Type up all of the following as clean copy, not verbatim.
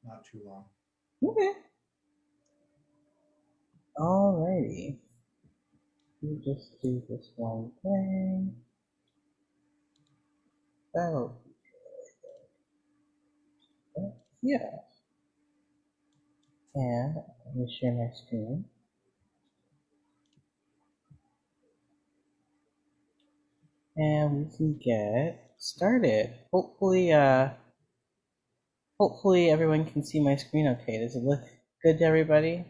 not too long. Okay. Alrighty. You just do this one thing. That'll be good. Yeah. And let me share my screen. And we can get started. Hopefully everyone can see my screen okay. Does it look good to everybody?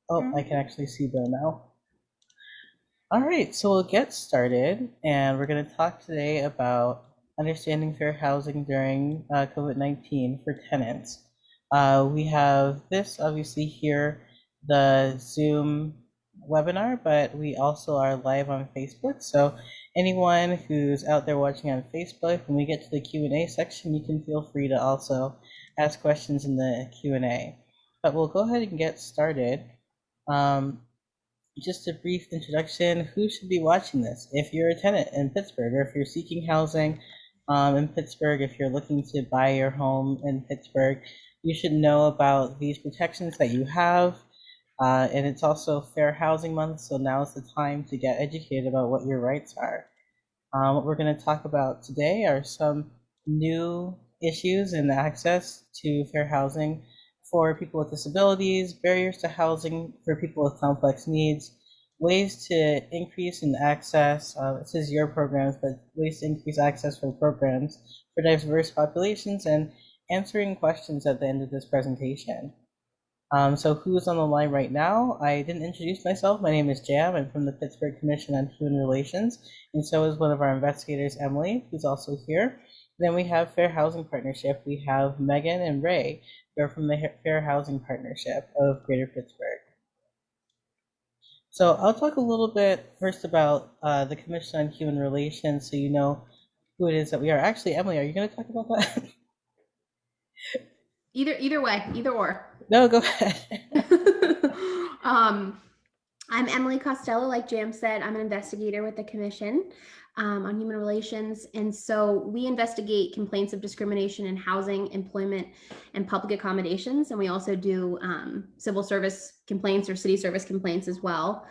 Oh, I can actually see Bill now. All right, so we'll get started, and we're going to talk today about understanding fair housing during COVID-19 for tenants. We have this obviously here, the Zoom webinar, but we also are live on Facebook. So anyone who's out there watching on Facebook, when we get to the Q&A section, you can feel free to also ask questions in the Q&A. But we'll go ahead and get started. Just a brief introduction. Who should be watching this? If you're a tenant in Pittsburgh, or if you're seeking housing in Pittsburgh, if you're looking to buy your home in Pittsburgh, you should know about these protections that you have. And it's also Fair Housing Month, so now is the time to get educated about what your rights are. What we're going to talk about today are some new issues in access to fair housing for people with disabilities, barriers to housing for people with complex needs, ways to increase in access, this is your programs, but ways to increase access for programs for diverse populations, and answering questions at the end of this presentation. So who's on the line right now? I didn't introduce myself. My name is Jam. I'm from the Pittsburgh Commission on Human Relations, and so is one of our investigators, Emily, who's also here. Then we have Fair Housing Partnership. We have Megan and Ray, who are from the Fair Housing Partnership of Greater Pittsburgh. So I'll talk a little bit first about the Commission on Human Relations, so you know who it is that we are. Actually, Emily, are you going to talk about that? Either way, either or. No, go ahead. I'm Emily Costello, like Jam said. I'm an investigator with the Commission on Human Relations. And so we investigate complaints of discrimination in housing, employment, and public accommodations. And we also do civil service complaints or city service complaints as well.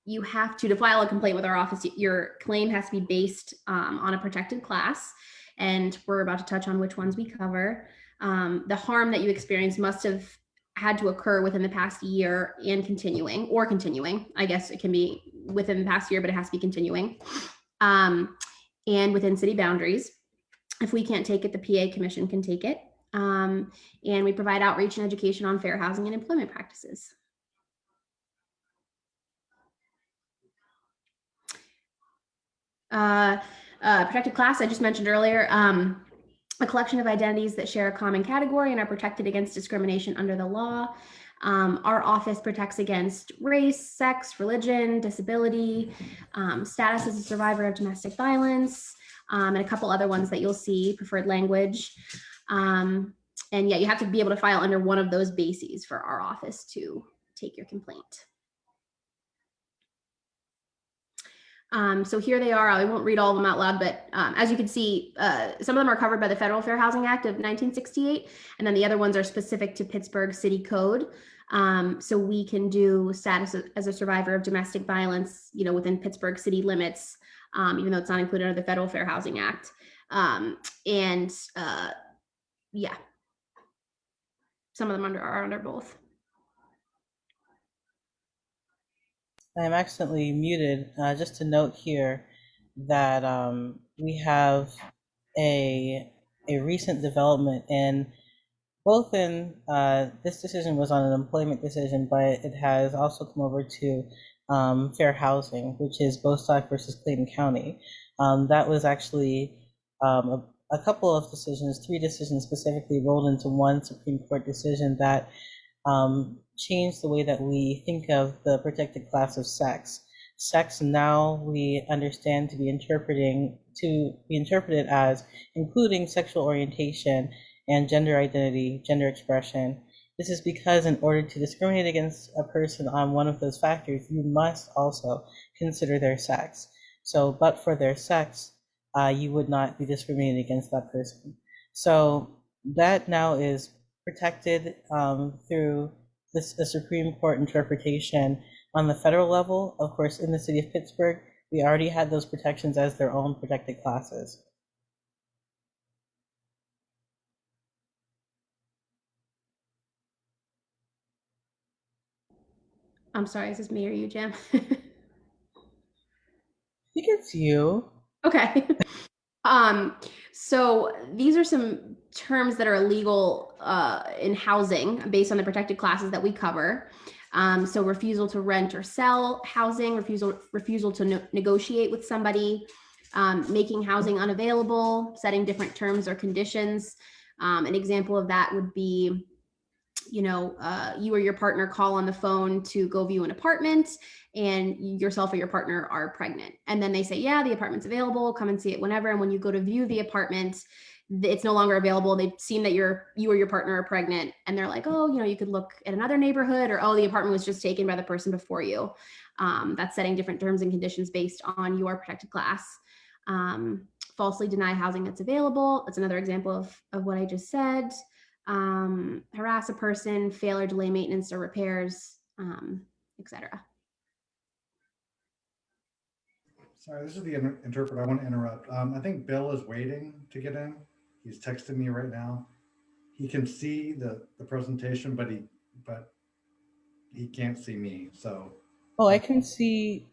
You have to file a complaint with our office, your claim has to be based on a protected class. And we're about to touch on which ones we cover. The harm that you experience must have had to occur within the past year and continuing. I guess it can be within the past year, but it has to be continuing. And within city boundaries. If we can't take it, the PA Commission can take it. And we provide outreach and education on fair housing and employment practices. Protected class, I just mentioned earlier. A collection of identities that share a common category and are protected against discrimination under the law. Our office protects against race, sex, religion, disability, status as a survivor of domestic violence, and a couple other ones that you'll see, preferred language. And yeah, you have to be able to file under one of those bases for our office to take your complaint. So here they are. I won't read all of them out loud, but as you can see, some of them are covered by the Federal Fair Housing Act of 1968, and then the other ones are specific to Pittsburgh City Code. So we can do status as a survivor of domestic violence, within Pittsburgh city limits, even though it's not included under the Federal Fair Housing Act. Yeah, some of them are under both. I'm accidentally muted. Just to note here that we have a recent development in both in this decision was on an employment decision, but it has also come over to fair housing, which is Bostock versus Clayton County. That was actually a couple of decisions, 3 decisions specifically rolled into one Supreme Court decision that change the way that we think of the protected class of sex. Sex now we understand to be interpreted as including sexual orientation and gender identity, gender expression. This is because in order to discriminate against a person on one of those factors, you must also consider their sex. So, but for their sex, you would not be discriminated against that person. So that now is protected through a Supreme Court interpretation on the federal level. Of course, in the city of Pittsburgh, we already had those protections as their own protected classes. I'm sorry, is this me or you, Jam? I think it's you. Okay. So these are some terms that are illegal in housing based on the protected classes that we cover. So refusal to rent or sell housing, refusal to negotiate with somebody, making housing unavailable, setting different terms or conditions. An example of that would be, you or your partner call on the phone to go view an apartment, and yourself or your partner are pregnant. And then they say, yeah, the apartment's available, come and see it whenever. And when you go to view the apartment, it's no longer available. They've seen that you or your partner are pregnant, and they're like, oh, you could look at another neighborhood, or, oh, the apartment was just taken by the person before you. That's setting different terms and conditions based on your protected class. Falsely deny housing that's available. That's another example of what I just said. Harass a person, fail or delay maintenance or repairs, etc. Sorry, this is the interpreter. I want to interrupt. I think Bill is waiting to get in. He's texting me right now. He can see the presentation, but he can't see me. So Oh, I can see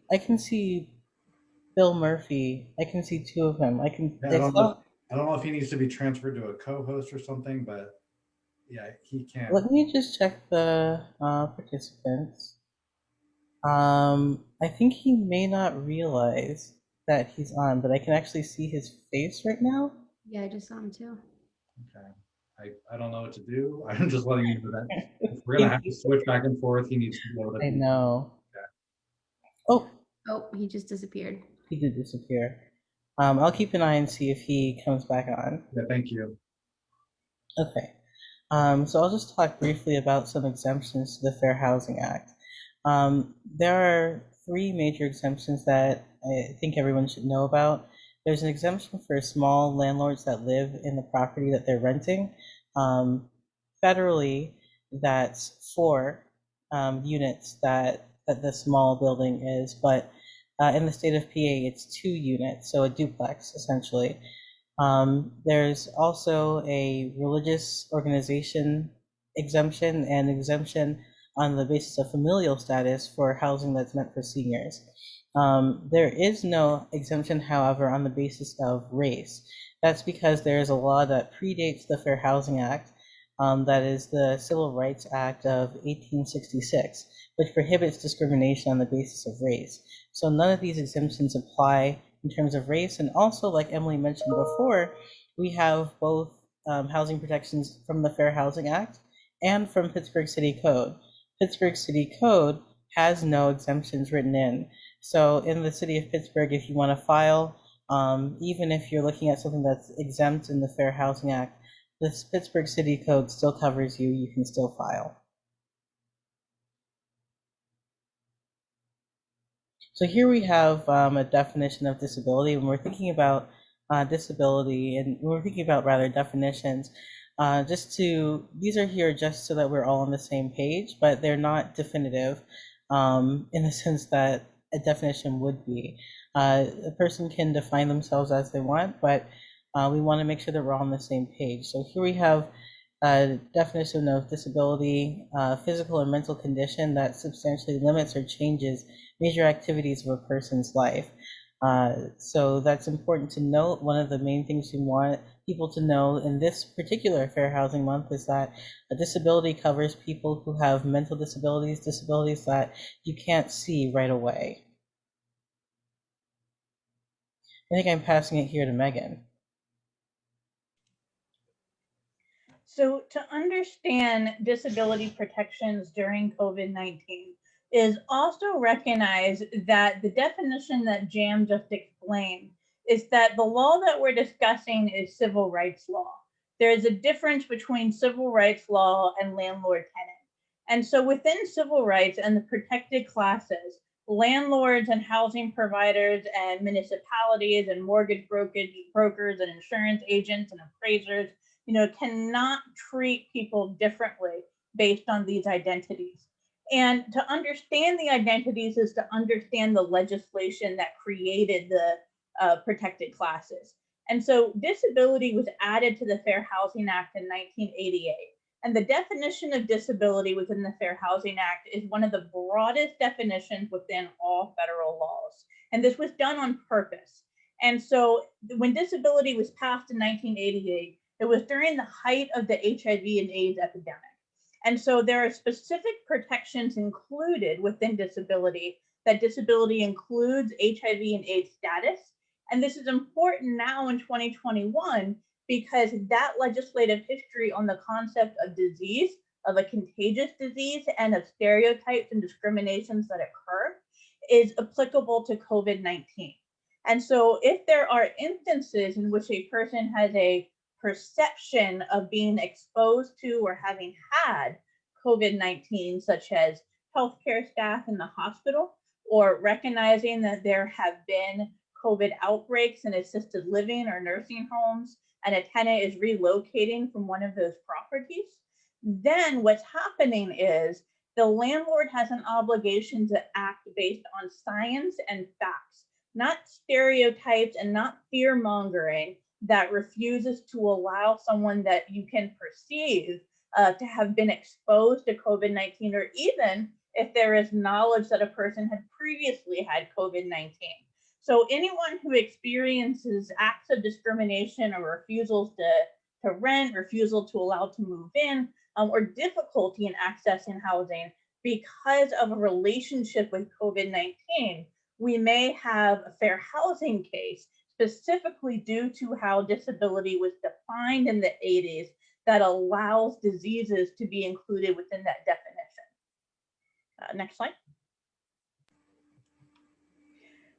Bill Murphy. I can see two of them. yeah, It's not. I don't know if he needs to be transferred to a co-host or something, but yeah, he can. Let me just check the participants. I think he may not realize that he's on, but I can actually see his face right now. Yeah, I just saw him too. Okay. I don't know what to do. I'm just letting you know that if we're gonna Thank have to you. switch back and forth, he needs to be able to I be. know. Oh, Oh, he just disappeared. he did disappear. I'll keep an eye and see if he comes back on. Yeah, thank you. Okay. So I'll just talk briefly about some exemptions to the Fair Housing Act. There are three major exemptions that I think everyone should know about. There's an exemption for small landlords that live in the property that they're renting. Federally, that's 4 units that the small building is, but in the state of PA, it's 2 units, so a duplex essentially. There's also a religious organization exemption and exemption on the basis of familial status for housing that's meant for seniors. There is no exemption, however, on the basis of race. That's because there is a law that predates the Fair Housing Act, that is the Civil Rights Act of 1866, which prohibits discrimination on the basis of race. So none of these exemptions apply in terms of race. And also, like Emily mentioned before, we have both housing protections from the Fair Housing Act and from Pittsburgh City Code. Pittsburgh City Code has no exemptions written in. So in the city of Pittsburgh, if you want to file, even if you're looking at something that's exempt in the Fair Housing Act, this Pittsburgh City Code still covers you. You can still file. So here we have a definition of disability. When we're thinking about disability, and when we're thinking about rather definitions, these are here just so that we're all on the same page, but they're not definitive in the sense that a definition would be. A person can define themselves as they want, but we want to make sure that we're all on the same page. So here we have a definition of disability, physical or mental condition that substantially limits or changes major activities of a person's life. So that's important to note. One of the main things we want people to know in this particular Fair Housing Month is that a disability covers people who have mental disabilities, disabilities that you can't see right away. I think I'm passing it here to Megan. So to understand disability protections during COVID-19 is also recognize that the definition that Jam just explained is that the law that we're discussing is civil rights law. There is a difference between civil rights law and landlord-tenant. And so within civil rights and the protected classes, landlords and housing providers and municipalities and mortgage brokers and insurance agents and appraisers cannot treat people differently based on these identities. And to understand the identities is to understand the legislation that created the protected classes. And so disability was added to the Fair Housing Act in 1988. And the definition of disability within the Fair Housing Act is one of the broadest definitions within all federal laws. And this was done on purpose. And so when disability was passed in 1988, it was during the height of the HIV and AIDS epidemic. And so there are specific protections included within disability. That disability includes HIV and AIDS status. And this is important now in 2021 because that legislative history on the concept of disease, of a contagious disease, and of stereotypes and discriminations that occur is applicable to COVID-19. And so if there are instances in which a person has a perception of being exposed to or having had COVID-19, such as healthcare staff in the hospital, or recognizing that there have been COVID outbreaks in assisted living or nursing homes, and a tenant is relocating from one of those properties, then what's happening is the landlord has an obligation to act based on science and facts, not stereotypes and not fear mongering that refuses to allow someone that you can perceive to have been exposed to COVID-19, or even if there is knowledge that a person had previously had COVID-19. So anyone who experiences acts of discrimination or refusals to rent, refusal to allow to move in, or difficulty in accessing housing because of a relationship with COVID-19, we may have a fair housing case specifically due to how disability was defined in the 80s that allows diseases to be included within that definition. Next slide.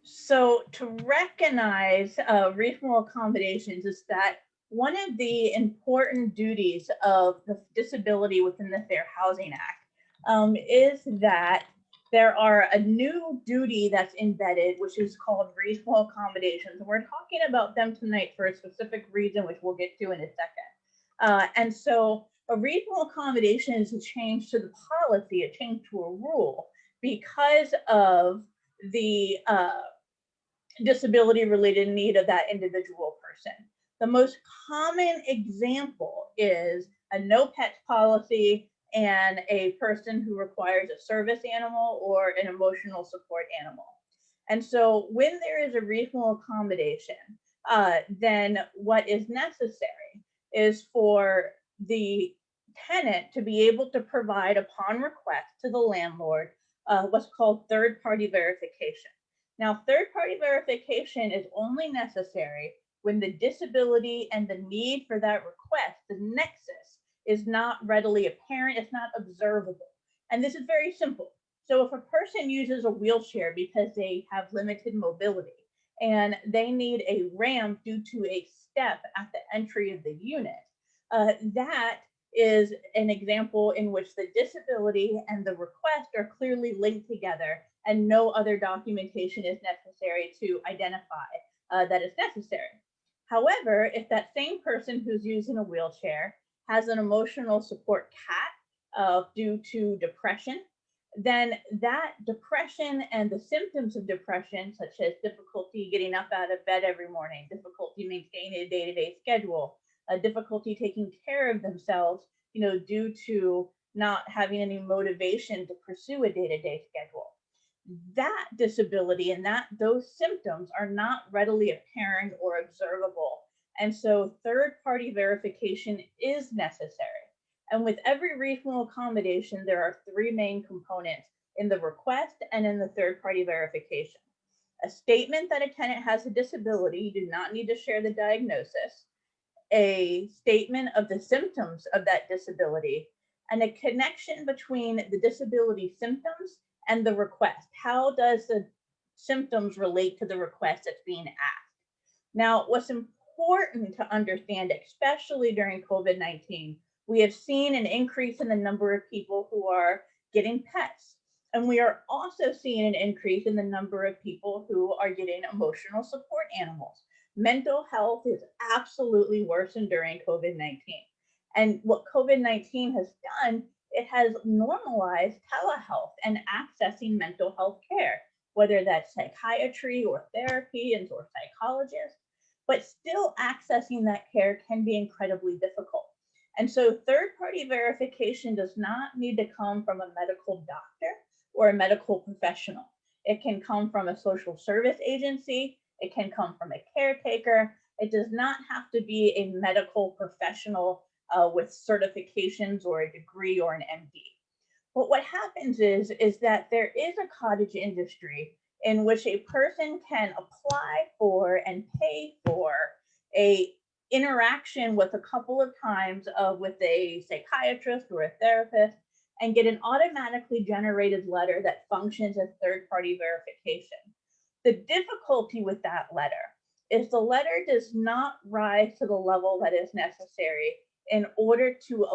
So to recognize reasonable accommodations is that one of the important duties of the disability within the Fair Housing Act is that there are a new duty that's embedded, which is called reasonable accommodations. And we're talking about them tonight for a specific reason, which we'll get to in a second. And so a reasonable accommodation is a change to the policy, a change to a rule because of the disability related need of that individual person. The most common example is a no pets policy and a person who requires a service animal or an emotional support animal. And so when there is a reasonable accommodation, then what is necessary is for the tenant to be able to provide upon request to the landlord what's called third-party verification. Now, third-party verification is only necessary when the disability and the need for that request, the nexus, is not readily apparent, it's not observable. And this is very simple. So if a person uses a wheelchair because they have limited mobility and they need a ramp due to a step at the entry of the unit, that is an example in which the disability and the request are clearly linked together and no other documentation is necessary to identify that is necessary. However, if that same person who's using a wheelchair has an emotional support cat due to depression, then that depression and the symptoms of depression, such as difficulty getting up out of bed every morning, difficulty maintaining a day-to-day schedule, difficulty taking care of themselves, due to not having any motivation to pursue a day-to-day schedule. That disability and those symptoms are not readily apparent or observable. And so third-party verification is necessary. And with every reasonable accommodation, there are three main components in the request and in the third-party verification. A statement that a tenant has a disability, you do not need to share the diagnosis, a statement of the symptoms of that disability, and a connection between the disability symptoms and the request. How does the symptoms relate to the request that's being asked? Now, what's important to understand, especially during COVID-19, we have seen an increase in the number of people who are getting pets. And we are also seeing an increase in the number of people who are getting emotional support animals. Mental health is absolutely worsened during COVID-19. And what COVID-19 has done, it has normalized telehealth and accessing mental health care, whether that's psychiatry or therapy and or psychologists, but still accessing that care can be incredibly difficult. And so third-party verification does not need to come from a medical doctor or a medical professional. It can come from a social service agency. It can come from a caretaker. It does not have to be a medical professional with certifications or a degree or an MD. But what happens is that there is a cottage industry in which a person can apply for and pay for a interaction with a couple of times with a psychiatrist or a therapist and get an automatically generated letter that functions as third-party verification. The difficulty with that letter is the letter does not rise to the level that is necessary in order to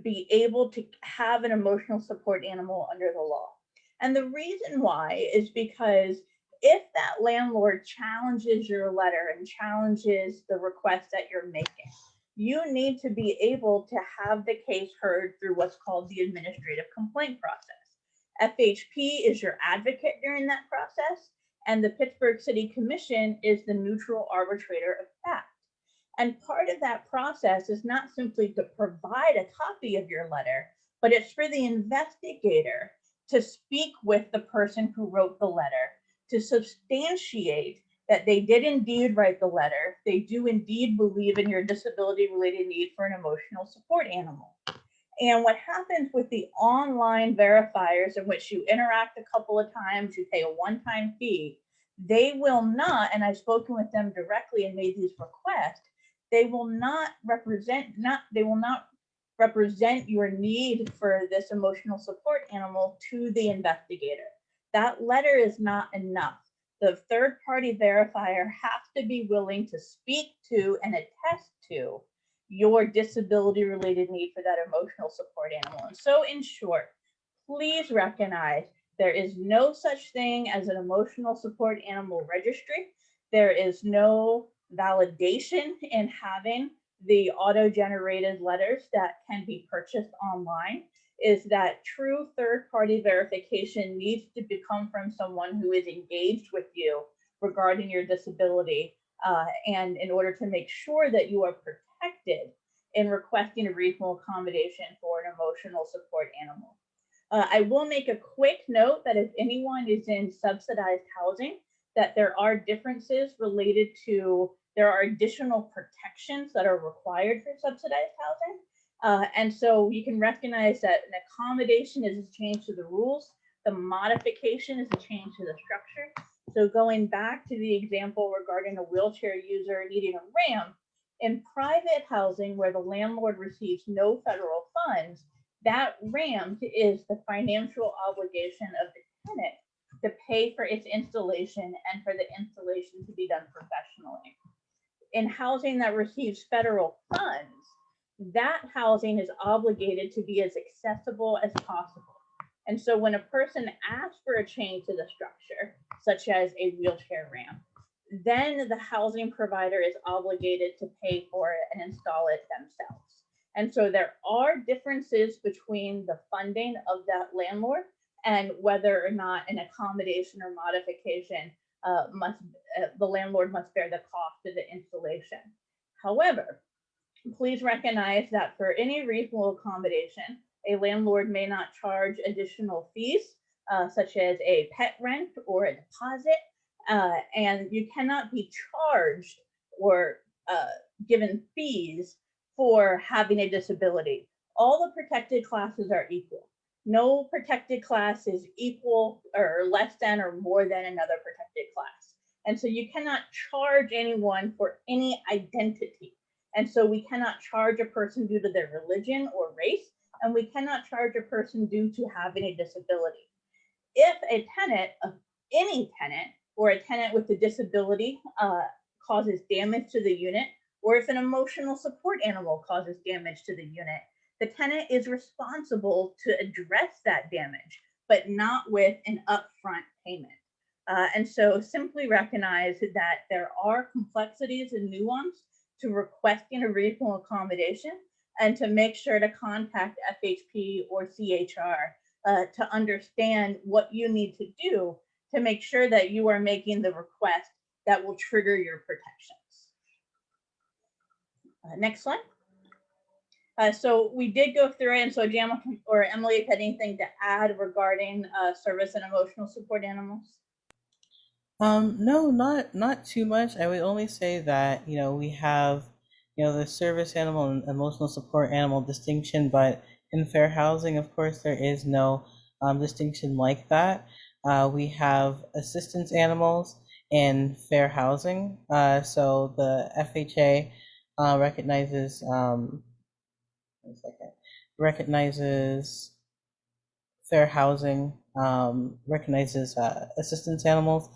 be able to have an emotional support animal under the law. And the reason why is because if that landlord challenges your letter and challenges the request that you're making, you need to be able to have the case heard through what's called the administrative complaint process. FHP is your advocate during that process, and the Pittsburgh City Commission is the neutral arbitrator of fact. And part of that process is not simply to provide a copy of your letter, but it's for the investigator to speak with the person who wrote the letter, to substantiate that they did indeed write the letter. They do indeed believe in your disability-related need for an emotional support animal. And what happens with the online verifiers in which you interact a couple of times, you pay a one-time fee, they will not, and I've spoken with them directly and made these requests, they will not represent your need for this emotional support animal to the investigator. That letter is not enough. The third-party verifier has to be willing to speak to and attest to your disability-related need for that emotional support animal. And so in short, please recognize there is no such thing as an emotional support animal registry. There is no validation in having the auto-generated letters that can be purchased online. Is that true third-party verification needs to come from someone who is engaged with you regarding your disability, and in order to make sure that you are protected in requesting a reasonable accommodation for an emotional support animal. I will make a quick note that if anyone is in subsidized housing, that there are differences related to, there are additional protections that are required for subsidized housing. And so you can recognize that an accommodation is a change to the rules. The modification is a change to the structure. So going back to the example regarding a wheelchair user needing a ramp, in private housing where the landlord receives no federal funds, that ramp is the financial obligation of the tenant to pay for its installation and for the installation to be done professionally. In housing that receives federal funds, that housing is obligated to be as accessible as possible. And so when a person asks for a change to the structure, such as a wheelchair ramp, then the housing provider is obligated to pay for it and install it themselves. And so there are differences between the funding of that landlord and whether or not an accommodation or modification the landlord must bear the cost of the installation. However, please recognize that for any reasonable accommodation, a landlord may not charge additional fees, such as a pet rent or a deposit, and you cannot be charged or given fees for having a disability. All the protected classes are equal. No protected class is equal or less than or more than another protected class. And so you cannot charge anyone for any identity. And so we cannot charge a person due to their religion or race, and we cannot charge a person due to having a disability. If a tenant, any tenant, or a tenant with a disability causes damage to the unit, or if an emotional support animal causes damage to the unit, the tenant is responsible to address that damage, but not with an upfront payment. And so simply recognize that there are complexities and nuance to requesting a reasonable accommodation, and to make sure to contact FHP or CHR to understand what you need to do to make sure that you are making the request that will trigger your protections. Next slide. So we did go through it, and so Jam or Emily, if you had anything to add regarding service and emotional support animals? No, not too much. I would only say that, we have, the service animal and emotional support animal distinction, but in fair housing, of course, there is no distinction like that. We have assistance animals in fair housing. So the FHA recognizes, one second, recognizes fair housing, recognizes assistance animals.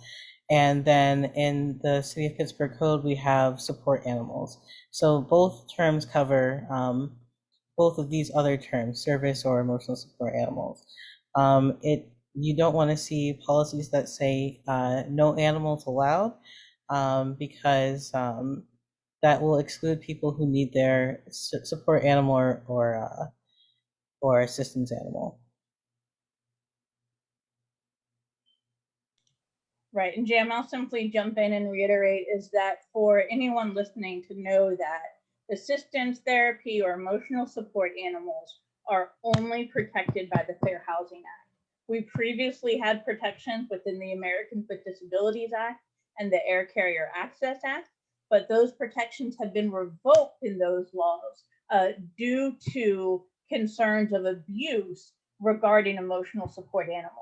And then in the City of Pittsburgh Code, we have support animals. So both terms cover both of these other terms, service or emotional support animals. You don't want to see policies that say no animals allowed, because that will exclude people who need their support animal or assistance animal. Right, and Jam, I'll simply jump in and reiterate is that for anyone listening to know that assistance therapy or emotional support animals are only protected by the Fair Housing Act. We previously had protections within the Americans with Disabilities Act and the Air Carrier Access Act, but those protections have been revoked in those laws due to concerns of abuse regarding emotional support animals.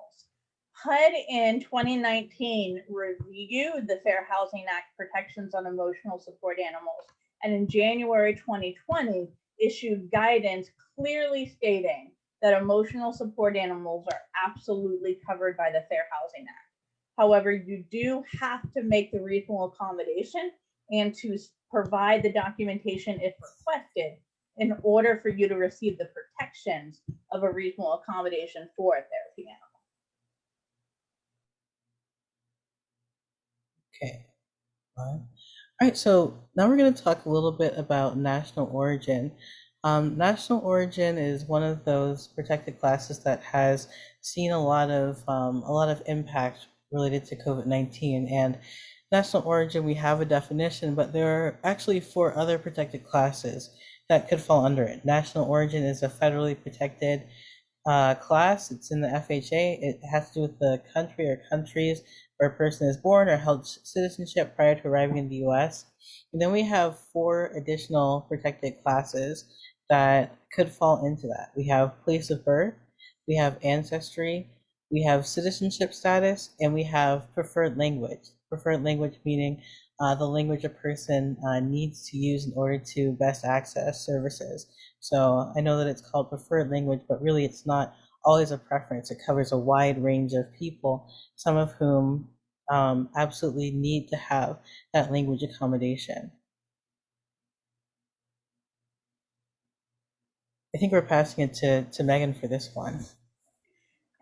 HUD in 2019 reviewed the Fair Housing Act protections on emotional support animals, and in January 2020 issued guidance clearly stating that emotional support animals are absolutely covered by the Fair Housing Act. However, you do have to make the reasonable accommodation and to provide the documentation if requested in order for you to receive the protections of a reasonable accommodation for a therapy animal. Okay. All right, so now we're going to talk a little bit about national origin. National origin is one of those protected classes that has seen a lot of impact related to COVID-19. And national origin, we have a definition, but there are actually 4 other protected classes that could fall under it. National origin is a federally protected class. It's in the FHA. It has to do with the country or countries where a person is born or held citizenship prior to arriving in the US. And then we have 4 additional protected classes that could fall into that. We have place of birth, we have ancestry, we have citizenship status, and we have preferred language. Preferred language meaning the language a person needs to use in order to best access services. So I know that it's called preferred language, but really it's not always a preference. It covers a wide range of people, some of whom absolutely need to have that language accommodation. I think we're passing it to Megan for this one.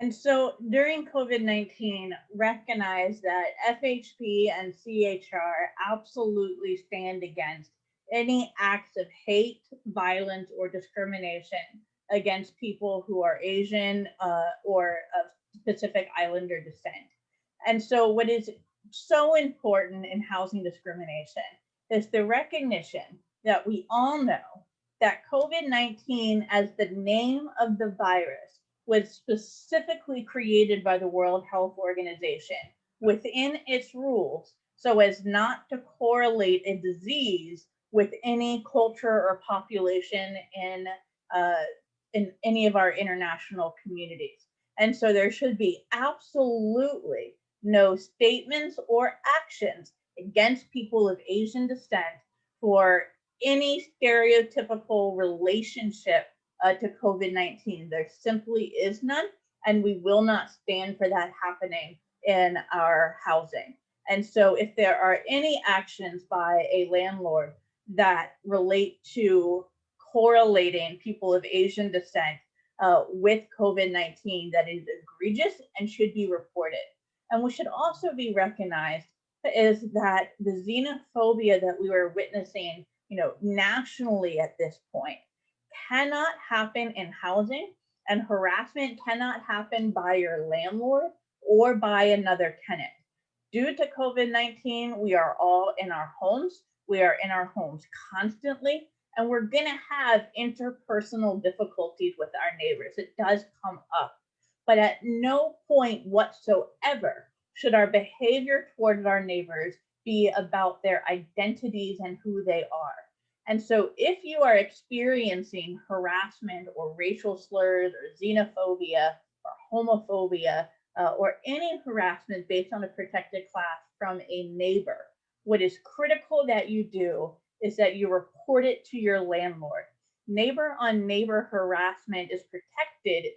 And so during COVID-19, recognize that FHP and CHR absolutely stand against any acts of hate, violence, or discrimination against people who are Asian or of Pacific Islander descent. And so what is so important in housing discrimination is the recognition that we all know that COVID-19, as the name of the virus, was specifically created by the World Health Organization within its rules so as not to correlate a disease with any culture or population in any of our international communities. And so there should be absolutely no statements or actions against people of Asian descent for any stereotypical relationship to COVID-19. There simply is none, and we will not stand for that happening in our housing. And so if there are any actions by a landlord that relate to correlating people of Asian descent with COVID-19, that is egregious and should be reported. And what should also be recognized is that the xenophobia that we were witnessing, nationally at this point cannot happen in housing, and harassment cannot happen by your landlord or by another tenant. Due to COVID-19, we are all in our homes. We are in our homes constantly, and we're going to have interpersonal difficulties with our neighbors. It does come up. But at no point whatsoever should our behavior towards our neighbors be about their identities and who they are. And so if you are experiencing harassment or racial slurs or xenophobia or homophobia or any harassment based on a protected class from a neighbor, what is critical that you do is that you report it to your landlord. Neighbor on neighbor harassment is protected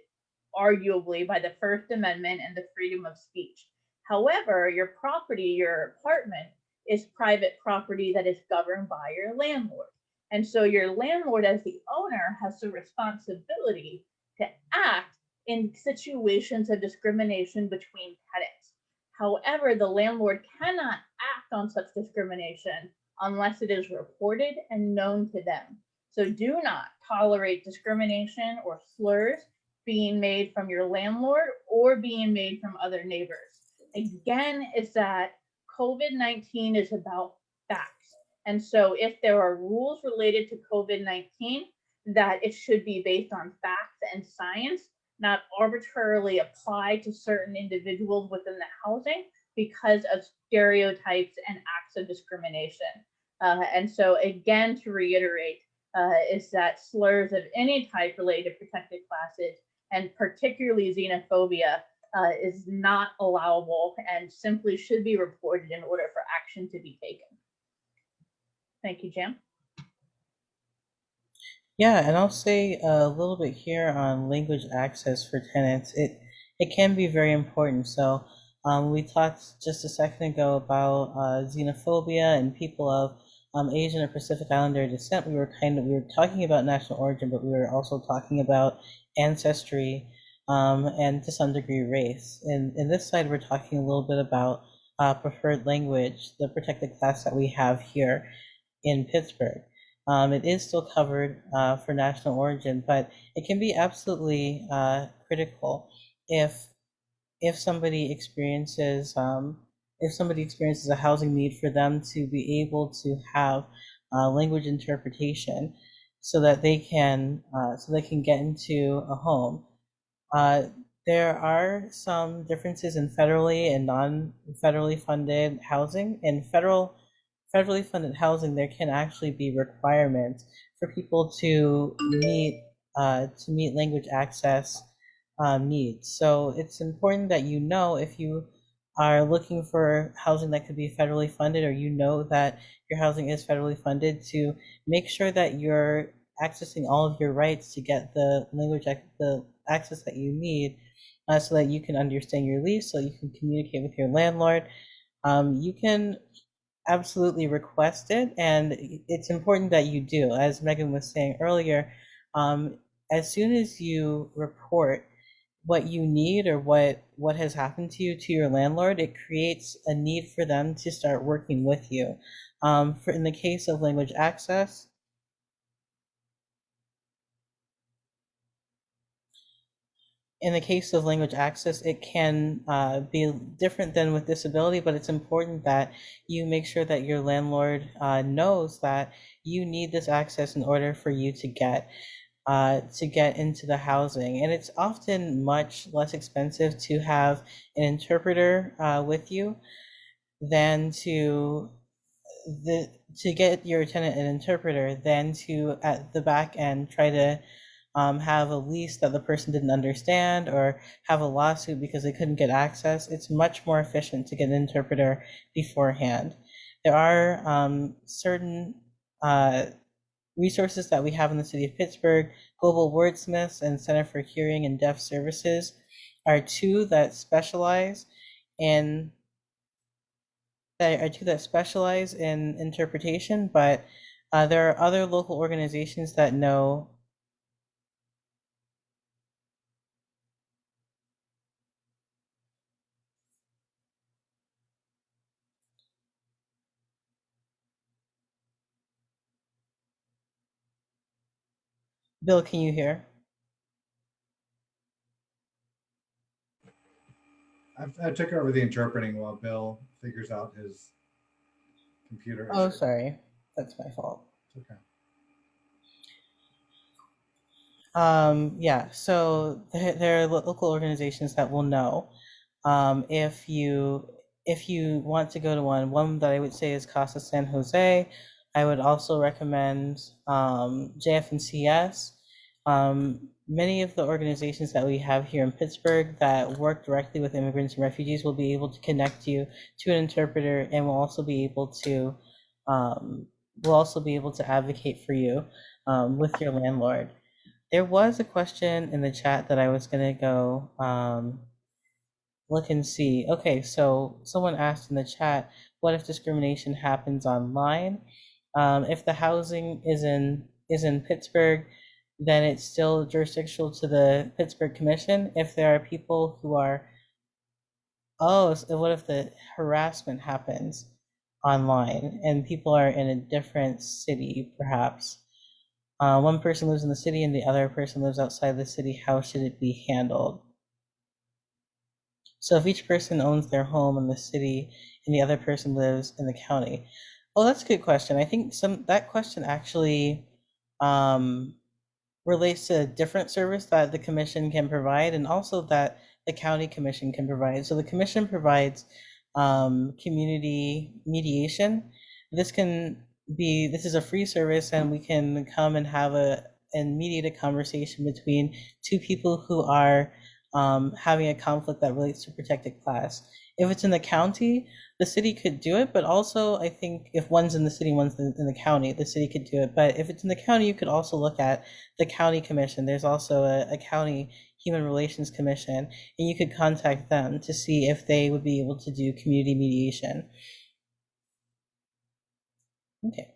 arguably by the First Amendment and the freedom of speech. However, your property, your apartment, is private property that is governed by your landlord. And so your landlord, as the owner, has the responsibility to act in situations of discrimination between tenants. However, the landlord cannot act on such discrimination unless it is reported and known to them. So do not tolerate discrimination or slurs being made from your landlord or being made from other neighbors. Again, is that COVID-19 is about facts. And so if there are rules related to COVID-19, that it should be based on facts and science, not arbitrarily applied to certain individuals within the housing because of stereotypes and acts of discrimination. And so again, to reiterate, is that slurs of any type related to protected classes, and particularly xenophobia, is not allowable and simply should be reported in order for action to be taken. Thank you, Jim. Yeah, and I'll say a little bit here on language access for tenants. It can be very important. So we talked just a second ago about xenophobia and people of Asian or Pacific Islander descent. We were talking about national origin, but we were also talking about ancestry and to some degree race. And in this slide, we're talking a little bit about preferred language, the protected class that we have here in Pittsburgh. It is still covered for national origin, but it can be absolutely critical if somebody experiences a housing need, for them to be able to have language interpretation so that they can get into a home. There are some differences in federally and non-federally funded housing. In federally funded housing, there can actually be requirements for people to meet language access needs. So it's important that if you are looking for housing that could be federally funded, or that your housing is federally funded, to make sure that you're accessing all of your rights to get the access that you need, so that you can understand your lease, so you can communicate with your landlord. You can absolutely request it, and it's important that you do. As Megan was saying earlier, as soon as you report what you need or what has happened to you to your landlord, it creates a need for them to start working with you. In the case of language access, it can be different than with disability, but it's important that you make sure that your landlord knows that you need this access in order for you to get into the housing. And it's often much less expensive to have an interpreter with you than to get your tenant an interpreter, than to at the back end try to have a lease that the person didn't understand, or have a lawsuit because they couldn't get access. It's much more efficient to get an interpreter beforehand. There are certain resources that we have in the city of Pittsburgh. Global Wordsmiths and Center for Hearing and Deaf Services are two that specialize in interpretation, but there are other local organizations that know Bill, can you hear? I took over the interpreting while Bill figures out his computer Oh, issue. sorry. That's my fault. It's okay. Yeah, so there are local organizations that will know if you want to go to one. One that I would say is Casa San Jose. I would also recommend JF&CS. Many of the organizations that we have here in Pittsburgh that work directly with immigrants and refugees will be able to connect you to an interpreter, and will also be able to advocate for you with your landlord. There was a question in the chat that I was gonna go look and see. Okay, so someone asked in the chat, what if discrimination happens online? If the housing is in Pittsburgh, then it's still jurisdictional to the Pittsburgh Commission. If there are people who are, oh, so what if the harassment happens online and people are in a different city, perhaps? One person lives in the city and the other person lives outside the city. How should it be handled? So if each person owns their home in the city and the other person lives in the county. Oh, that's a good question. I think that question actually relates to a different service that the commission can provide, and also that the county commission can provide. So the commission provides community mediation. This is a free service, and we can come and mediate a conversation between two people who are having a conflict that relates to protected class. If it's in the county, the city could do it, but also I think if one's in the city, one's in the county, the city could do it. But if it's in the county, you could also look at the county commission. There's also a county human relations commission, and you could contact them to see if they would be able to do community mediation. Okay.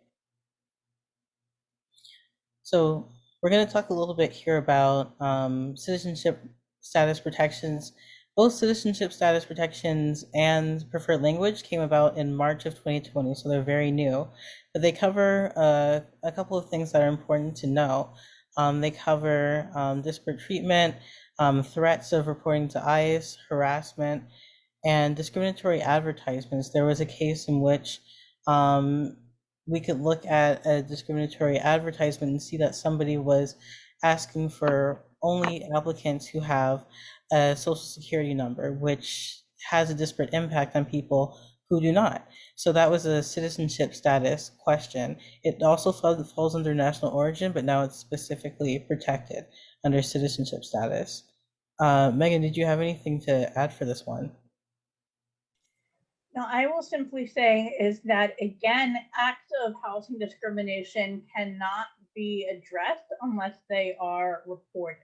So we're going to talk a little bit here about citizenship status protections. Both citizenship status protections and preferred language came about in March of 2020, so they're very new. But they cover a couple of things that are important to know. They cover disparate treatment, threats of reporting to ICE, harassment, and discriminatory advertisements. There was a case in which we could look at a discriminatory advertisement and see that somebody was asking for only applicants who have a social security number, which has a disparate impact on people who do not. So that was a citizenship status question. It also falls under national origin, but now it's specifically protected under citizenship status. Megan, did you have anything to add for this one? Now, I will simply say is that, again, acts of housing discrimination cannot be addressed unless they are reported.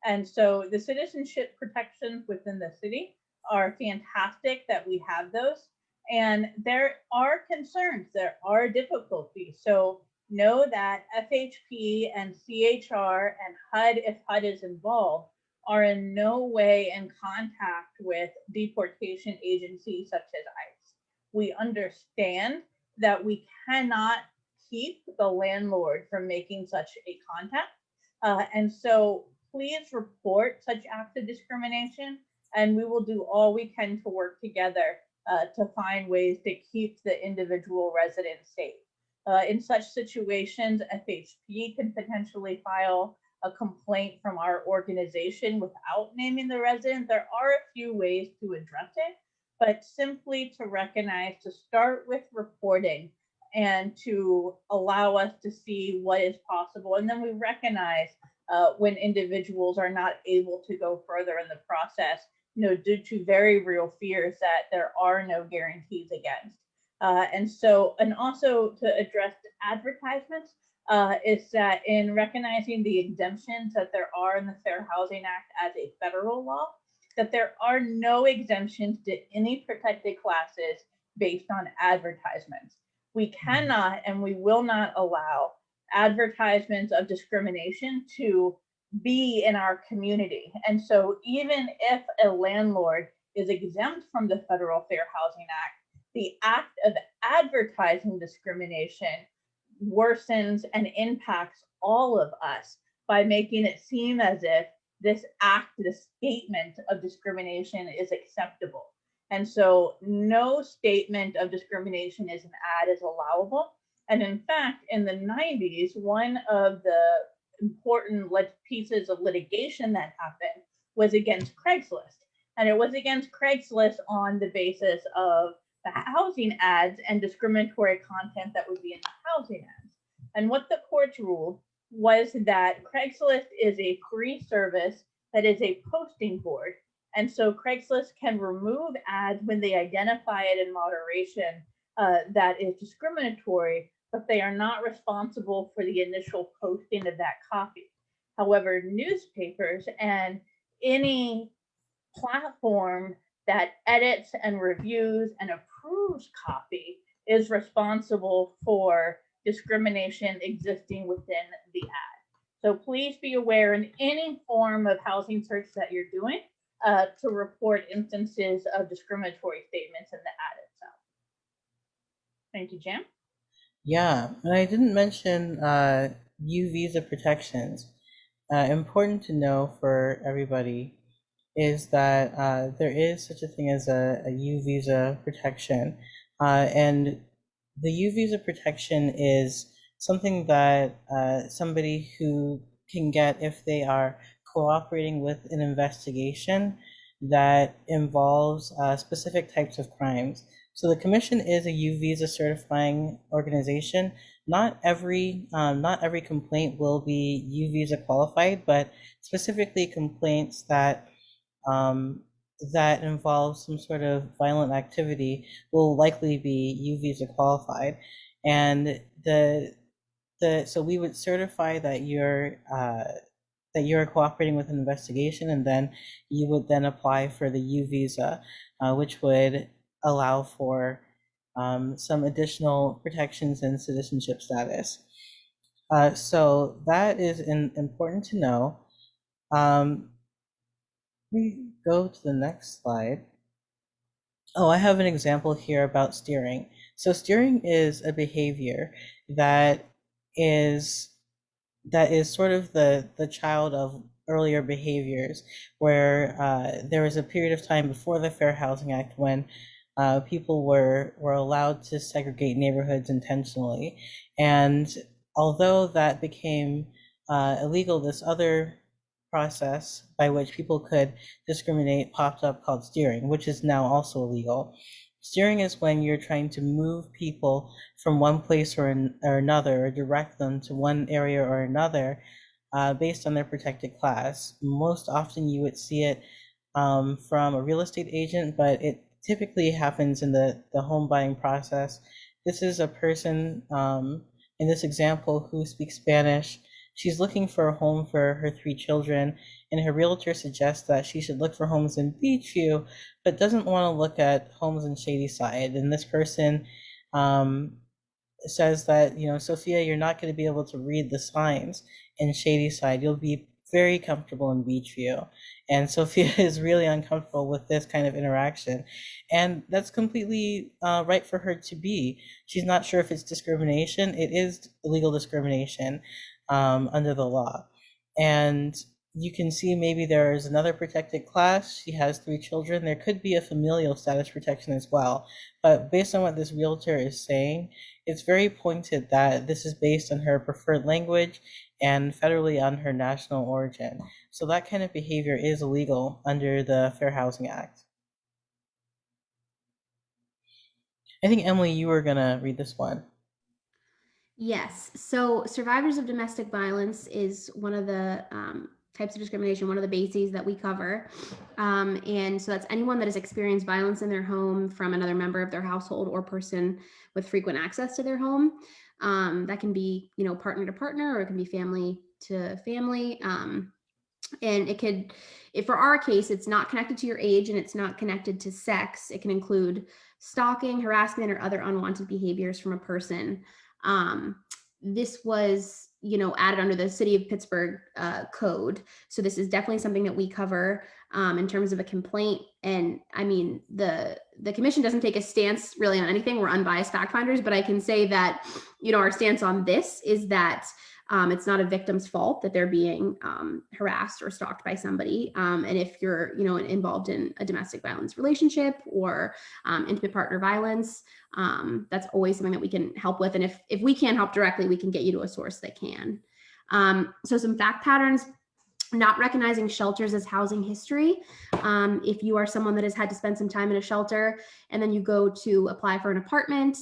And so the citizenship protections within the city are fantastic that we have those. And there are concerns, there are difficulties. So know that FHP and CHR and HUD, if HUD is involved, are in no way in contact with deportation agencies such as ICE. We understand that we cannot keep the landlord from making such a contact. And so please report such acts of discrimination, and we will do all we can to work together to find ways to keep the individual residents safe. In such situations, FHP can potentially file a complaint from our organization without naming the resident. There are a few ways to address it, but simply to recognize, to start with reporting and to allow us to see what is possible. And then we recognize when individuals are not able to go further in the process, due to very real fears that there are no guarantees against. And also to address advertisements, is that in recognizing the exemptions that there are in the Fair Housing Act as a federal law, that there are no exemptions to any protected classes based on advertisements. We cannot and we will not allow advertisements of discrimination to be in our community. And so even if a landlord is exempt from the Federal Fair Housing Act, the act of advertising discrimination worsens and impacts all of us by making it seem as if this act, this statement of discrimination is acceptable. And so no statement of discrimination is an ad is allowable. And in fact, in the 90s, one of the important pieces of litigation that happened was against Craigslist. And it was against Craigslist on the basis of the housing ads and discriminatory content that would be in the housing ads. And what the courts ruled was that Craigslist is a free service that is a posting board. And so Craigslist can remove ads when they identify it in moderation that is discriminatory, but they are not responsible for the initial posting of that copy. However, newspapers and any platform that edits and reviews and approves copy is responsible for discrimination existing within the ad. So please be aware in any form of housing search that you're doing to report instances of discriminatory statements in the ad itself. Thank you, Jim. Yeah, and I didn't mention U visa protections. Important to know for everybody is that there is such a thing as a U visa protection. And the U visa protection is something that somebody who can get if they are cooperating with an investigation that involves specific types of crimes. So the commission is a U visa certifying organization. Not every complaint will be U visa qualified, but specifically complaints that that involves some sort of violent activity will likely be U visa qualified. And so we would certify that you're cooperating with an investigation, and then you would then apply for the U visa, which would allow for some additional protections in citizenship status. So that is important to know. We go to the next slide. Oh, I have an example here about steering. So steering is a behavior that is sort of the child of earlier behaviors, where there was a period of time before the Fair Housing Act when people were allowed to segregate neighborhoods intentionally. And although that became illegal, this other process by which people could discriminate popped up called steering, which is now also illegal. Steering is when you're trying to move people from one place or another, or direct them to one area or another based on their protected class. Most often you would see it from a real estate agent, but it typically happens in the home buying process. This is a person in this example who speaks Spanish. She's looking for a home for her 3 children, and her realtor suggests that she should look for homes in Beachview, but doesn't want to look at homes in Shadyside. And this person says that, Sophia, you're not going to be able to read the signs in Shadyside. You'll be very comfortable in Beachview. And Sophia is really uncomfortable with this kind of interaction. And that's completely right for her to be. She's not sure if it's discrimination. It is illegal discrimination under the law. And you can see maybe there is another protected class. She has 3 children. There could be a familial status protection as well. But based on what this realtor is saying, it's very pointed that this is based on her preferred language and federally on her national origin. So that kind of behavior is illegal under the Fair Housing Act. I think, Emily, you were gonna read this one. Yes. So survivors of domestic violence is one of the types of discrimination, one of the bases that we cover. And so that's anyone that has experienced violence in their home from another member of their household or person with frequent access to their home. That can be, partner to partner, or it can be family to family. And it could, if for our case, it's not connected to your age and it's not connected to sex. It can include stalking, harassment, or other unwanted behaviors from a person. This was, added under the City of Pittsburgh code. So this is definitely something that we cover in terms of a complaint. And I mean, the commission doesn't take a stance really on anything. We're unbiased fact finders, but I can say that, our stance on this is that It's not a victim's fault that they're being harassed or stalked by somebody. And if you're, involved in a domestic violence relationship or intimate partner violence, that's always something that we can help with. And if we can't help directly, we can get you to a source that can. So some fact patterns: not recognizing shelters as housing history. If you are someone that has had to spend some time in a shelter and then you go to apply for an apartment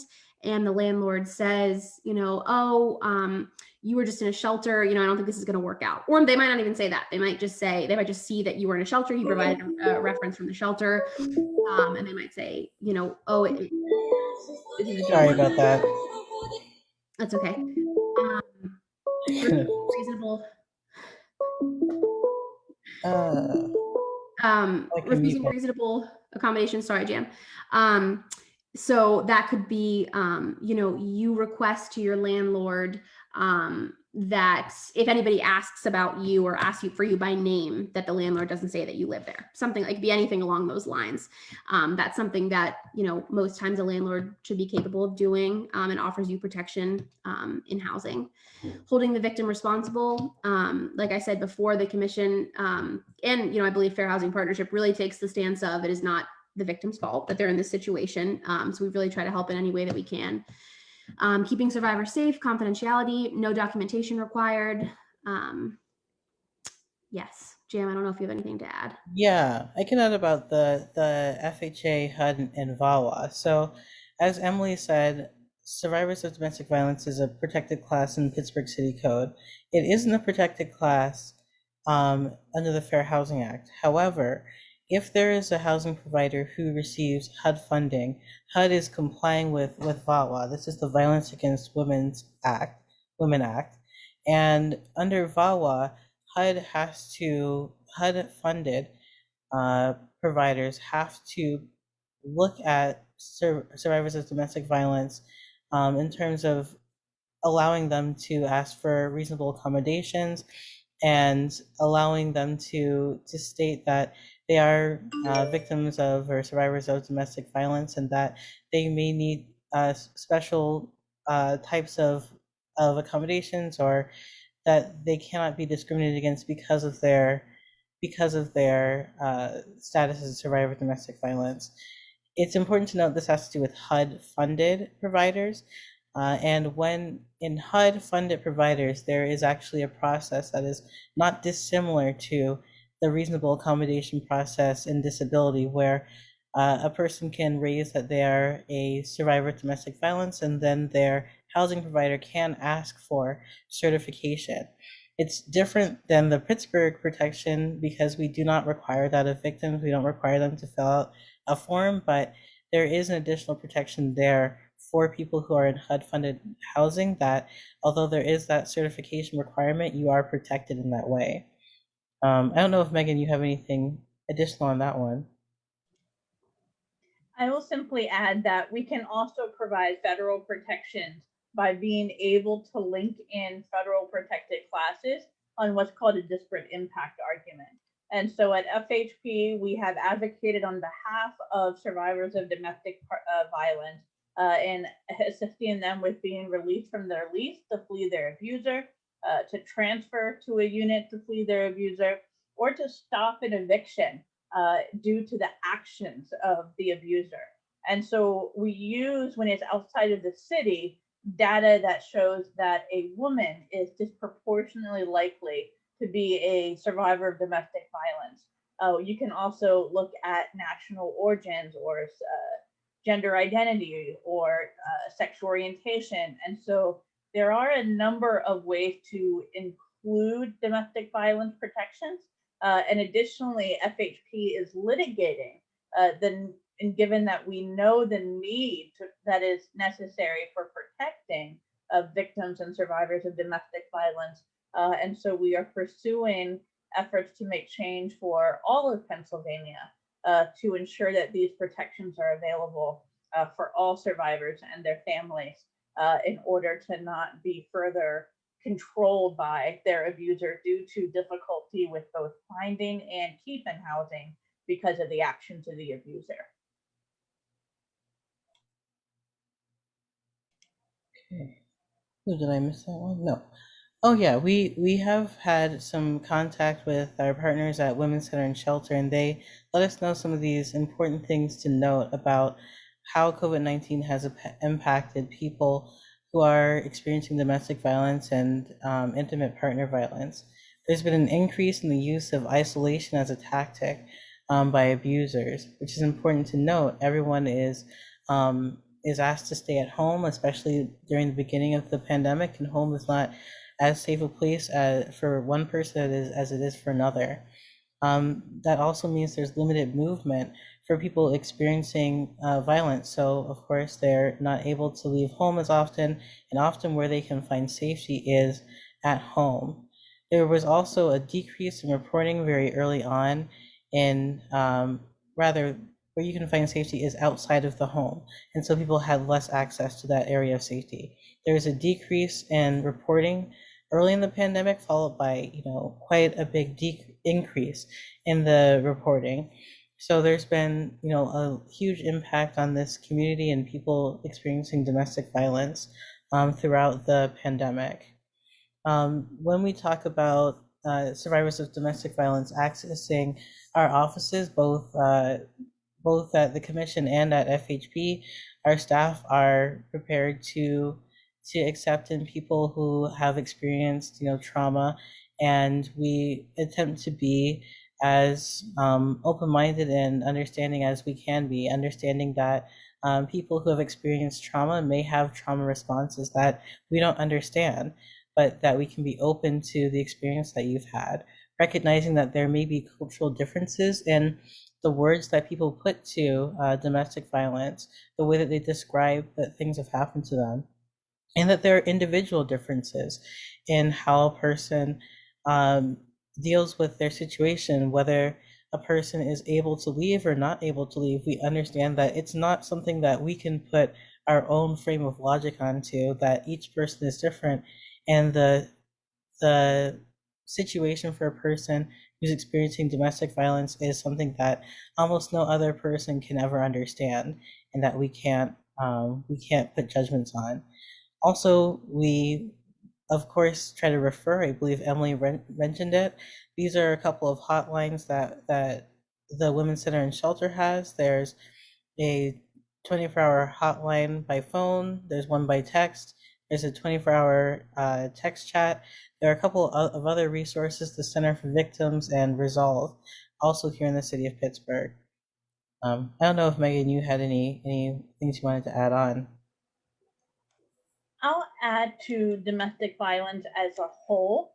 and the landlord says, you were just in a shelter, I don't think this is going to work out. Or they might not even say that. They might just see that you were in a shelter. You provided a reference from the shelter. And they might say, Sorry about that. That's okay. Reasonable. Refusing reasonable accommodations. Sorry, Jam. So that could be, you request to your landlord that if anybody asks about you or asks you for you by name, that the landlord doesn't say that you live there. Something like be anything along those lines. That's something that, most times a landlord should be capable of doing and offers you protection in housing. Holding the victim responsible. Like I said before, the commission and, I believe Fair Housing Partnership really takes the stance of it is not the victim's fault that they're in this situation. So we really try to help in any way that we can. Keeping survivors safe, confidentiality, no documentation required. Yes, Jam, I don't know if you have anything to add. Yeah, I can add about the FHA, HUD, and VAWA. So as Emily said, survivors of domestic violence is a protected class in Pittsburgh City Code. It isn't a protected class under the Fair Housing Act. However, if there is a housing provider who receives HUD funding, HUD is complying with VAWA. This is the Violence Against Women Act, and under VAWA, HUD funded providers have to look at survivors of domestic violence in terms of allowing them to ask for reasonable accommodations and allowing them to state that they are victims of or survivors of domestic violence and that they may need special types of accommodations, or that they cannot be discriminated against because of their status as a survivor of domestic violence. It's important to note this has to do with HUD-funded providers. And when in HUD-funded providers, there is actually a process that is not dissimilar to the reasonable accommodation process in disability, where a person can raise that they are a survivor of domestic violence, and then their housing provider can ask for certification. It's different than the Pittsburgh protection because we do not require that of victims. We don't require them to fill out a form, but there is an additional protection there for people who are in HUD-funded housing, that although there is that certification requirement, you are protected in that way. I don't know if Megan, you have anything additional on that one. I will simply add that we can also provide federal protections by being able to link in federal protected classes on what's called a disparate impact argument. And so at FHP, we have advocated on behalf of survivors of domestic violence in assisting them with being released from their lease to flee their abuser, to transfer to a unit to flee their abuser, or to stop an eviction due to the actions of the abuser. And so we use, when it's outside of the city, data that shows that a woman is disproportionately likely to be a survivor of domestic violence. You can also look at national origins or gender identity or sexual orientation. And so there are a number of ways to include domestic violence protections. And additionally, FHP is litigating and given that we know the need that is necessary for protecting victims and survivors of domestic violence. And so we are pursuing efforts to make change for all of Pennsylvania to ensure that these protections are available for all survivors and their families in order to not be further controlled by their abuser due to difficulty with both finding and keeping housing because of the actions of the abuser. Okay. Oh, did I miss that one? No. Oh yeah, we have had some contact with our partners at Women's Center and Shelter, and they let us know some of these important things to note about how COVID-19 has impacted people who are experiencing domestic violence and intimate partner violence. There's been an increase in the use of isolation as a tactic by abusers, which is important to note. Everyone is asked to stay at home, especially during the beginning of the pandemic, and home is not as safe a place for one person as it is for another. That also means there's limited movement for people experiencing violence. So, of course, they're not able to leave home as often, and often where they can find safety is at home. There was also a decrease in reporting very early on, in rather, where you can find safety is outside of the home. And so people had less access to that area of safety. There's a decrease in reporting early in the pandemic, followed by quite a big increase in the reporting. So there's been a huge impact on this community and people experiencing domestic violence throughout the pandemic. When we talk about survivors of domestic violence accessing our offices, both at the commission and at FHP, our staff are prepared to accept in people who have experienced trauma, and we attempt to be as open-minded and understanding as we can be, understanding that people who have experienced trauma may have trauma responses that we don't understand, but that we can be open to the experience that you've had, recognizing that there may be cultural differences in the words that people put to domestic violence, the way that they describe that things have happened to them, and that there are individual differences in how a person deals with their situation, whether a person is able to leave or not able to leave. We understand that it's not something that we can put our own frame of logic onto, that each person is different, and the situation for a person who's experiencing domestic violence is something that almost no other person can ever understand, and that we can't put judgments on. Also, we of course try to refer. I believe Emily mentioned it. These are a couple of hotlines that the Women's Center and Shelter has. There's a 24-hour hotline by phone. There's one by text. There's a 24-hour text chat. There are a couple of other resources, the Center for Victims and Resolve, also here in the city of Pittsburgh. I don't know if Megan, you had any things you wanted to add on. I'll add to domestic violence as a whole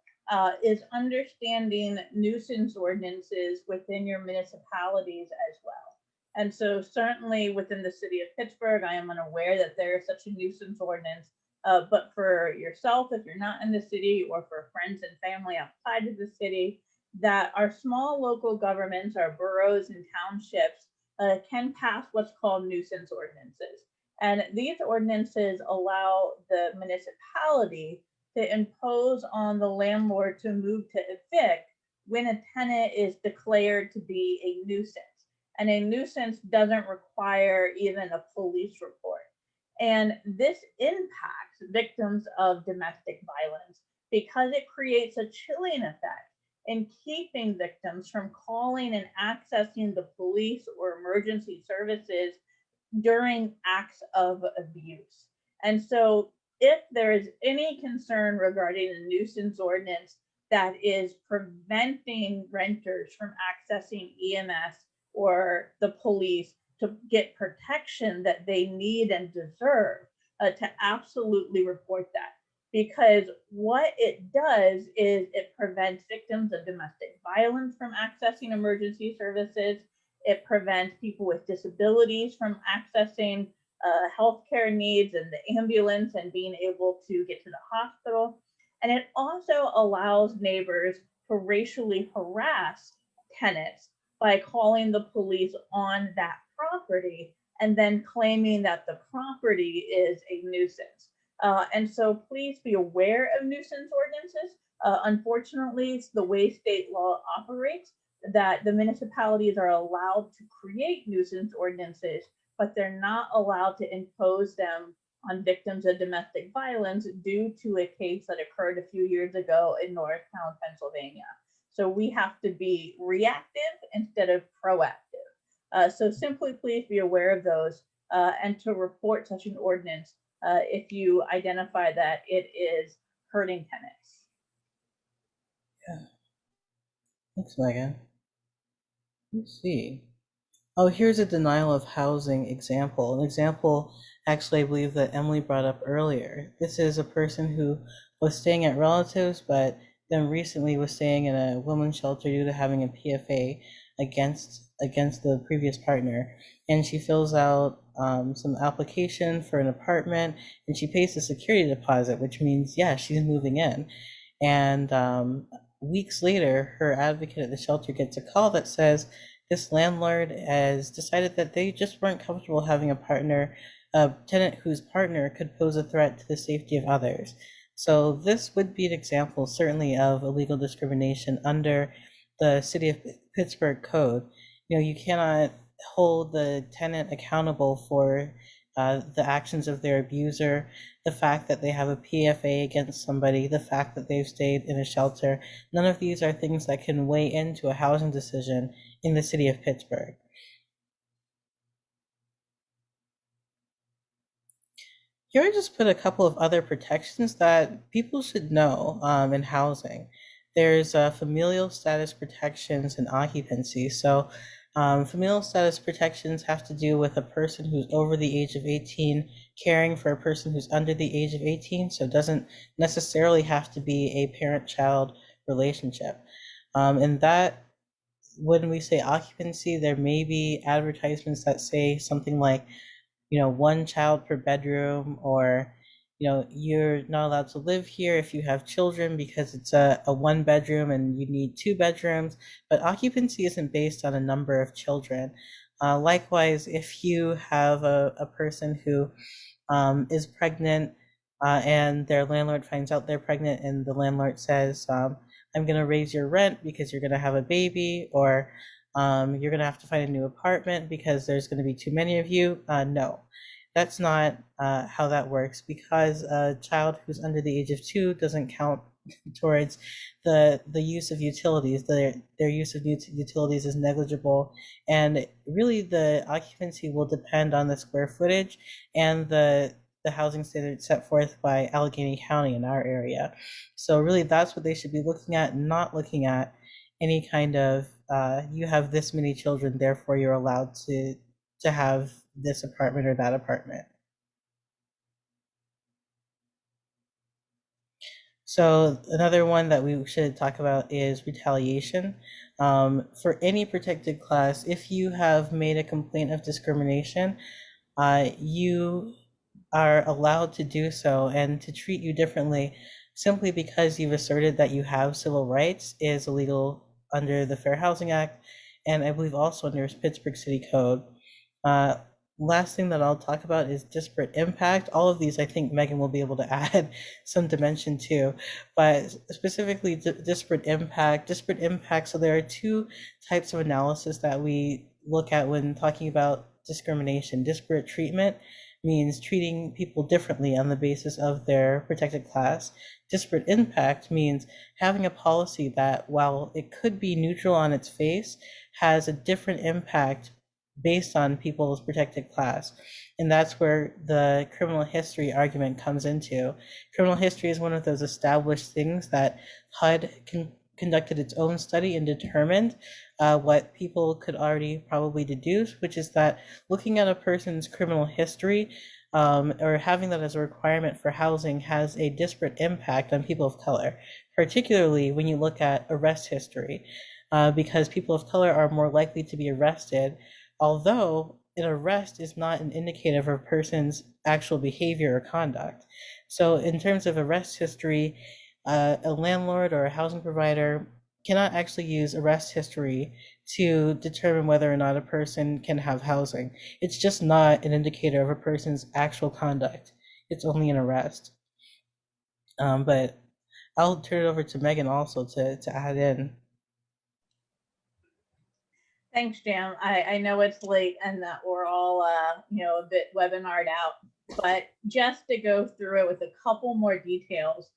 is understanding nuisance ordinances within your municipalities as well. And so certainly within the city of Pittsburgh, I am unaware that there is such a nuisance ordinance. But for yourself, if you're not in the city, or for friends and family outside of the city, that our small local governments, our boroughs and townships can pass what's called nuisance ordinances. And these ordinances allow the municipality to impose on the landlord to move to evict when a tenant is declared to be a nuisance. And a nuisance doesn't require even a police report. And this impacts victims of domestic violence because it creates a chilling effect in keeping victims from calling and accessing the police or emergency services during acts of abuse. And so if there is any concern regarding a nuisance ordinance that is preventing renters from accessing EMS or the police to get protection that they need and deserve, to absolutely report that. Because what it does is it prevents victims of domestic violence from accessing emergency services. It prevents people with disabilities from accessing healthcare needs and the ambulance and being able to get to the hospital. And it also allows neighbors to racially harass tenants by calling the police on that property and then claiming that the property is a nuisance. And so please be aware of nuisance ordinances. Unfortunately, it's the way state law operates, that the municipalities are allowed to create nuisance ordinances, but they're not allowed to impose them on victims of domestic violence due to a case that occurred a few years ago in Norristown, Pennsylvania. So we have to be reactive instead of proactive. So simply please be aware of those and to report such an ordinance if you identify that it is hurting tenants. Yeah. Thanks, Megan. Let's see. Oh, here's a denial of housing example. An example, actually, I believe that Emily brought up earlier. This is a person who was staying at relatives, but then recently was staying in a women's shelter due to having a PFA against the previous partner. And she fills out some application for an apartment, and she pays the security deposit, which means, yeah, she's moving in. And weeks later, her advocate at the shelter gets a call that says this landlord has decided that they just weren't comfortable having a tenant whose partner could pose a threat to the safety of others. So this would be an example, certainly, of illegal discrimination under the City of Pittsburgh Code. You cannot hold the tenant accountable for the actions of their abuser, the fact that they have a PFA against somebody, the fact that they've stayed in a shelter. None of these are things that can weigh into a housing decision in the City of Pittsburgh. Here I just put a couple of other protections that people should know in housing. There's familial status protections and occupancy. So familial status protections have to do with a person who's over the age of 18 caring for a person who's under the age of 18. So it doesn't necessarily have to be a parent-child relationship. And that, when we say occupancy, there may be advertisements that say something like, one child per bedroom, or, you're not allowed to live here if you have children because it's a one bedroom and you need 2 bedrooms. But occupancy isn't based on a number of children. Likewise, if you have a person who is pregnant and their landlord finds out they're pregnant and the landlord says, I'm going to raise your rent because you're going to have a baby, or you're going to have to find a new apartment because there's going to be too many of you. No, that's not how that works, because a child who's under the age of 2 doesn't count towards the use of utilities. Their use of utilities is negligible, and really the occupancy will depend on the square footage and the housing standards set forth by Allegheny County in our area. So really that's what they should be looking at, not looking at any kind of you have this many children, therefore you're allowed to have this apartment or that apartment. So another one that we should talk about is retaliation. For any protected class, if you have made a complaint of discrimination, you are allowed to do so, and to treat you differently simply because you've asserted that you have civil rights is illegal under the Fair Housing Act, and I believe also under Pittsburgh City Code. Last thing that I'll talk about is disparate impact. All of these, I think Megan will be able to add some dimension to, but specifically disparate impact. So there are 2 types of analysis that we look at when talking about discrimination. Disparate treatment means treating people differently on the basis of their protected class. Disparate impact means having a policy that, while it could be neutral on its face, has a different impact based on people's protected class. And that's where the criminal history argument comes into. Criminal history is one of those established things that HUD conducted its own study and determined what people could already probably deduce, which is that looking at a person's criminal history or having that as a requirement for housing has a disparate impact on people of color, particularly when you look at arrest history, because people of color are more likely to be arrested, although an arrest is not an indicator of a person's actual behavior or conduct. So in terms of arrest history, a landlord or a housing provider cannot actually use arrest history to determine whether or not a person can have housing. It's just not an indicator of a person's actual conduct. It's only an arrest. But I'll turn it over to Megan also to add in. Thanks, Jam. I know it's late and that we're all, a bit webinared out. But just to go through it with a couple more details,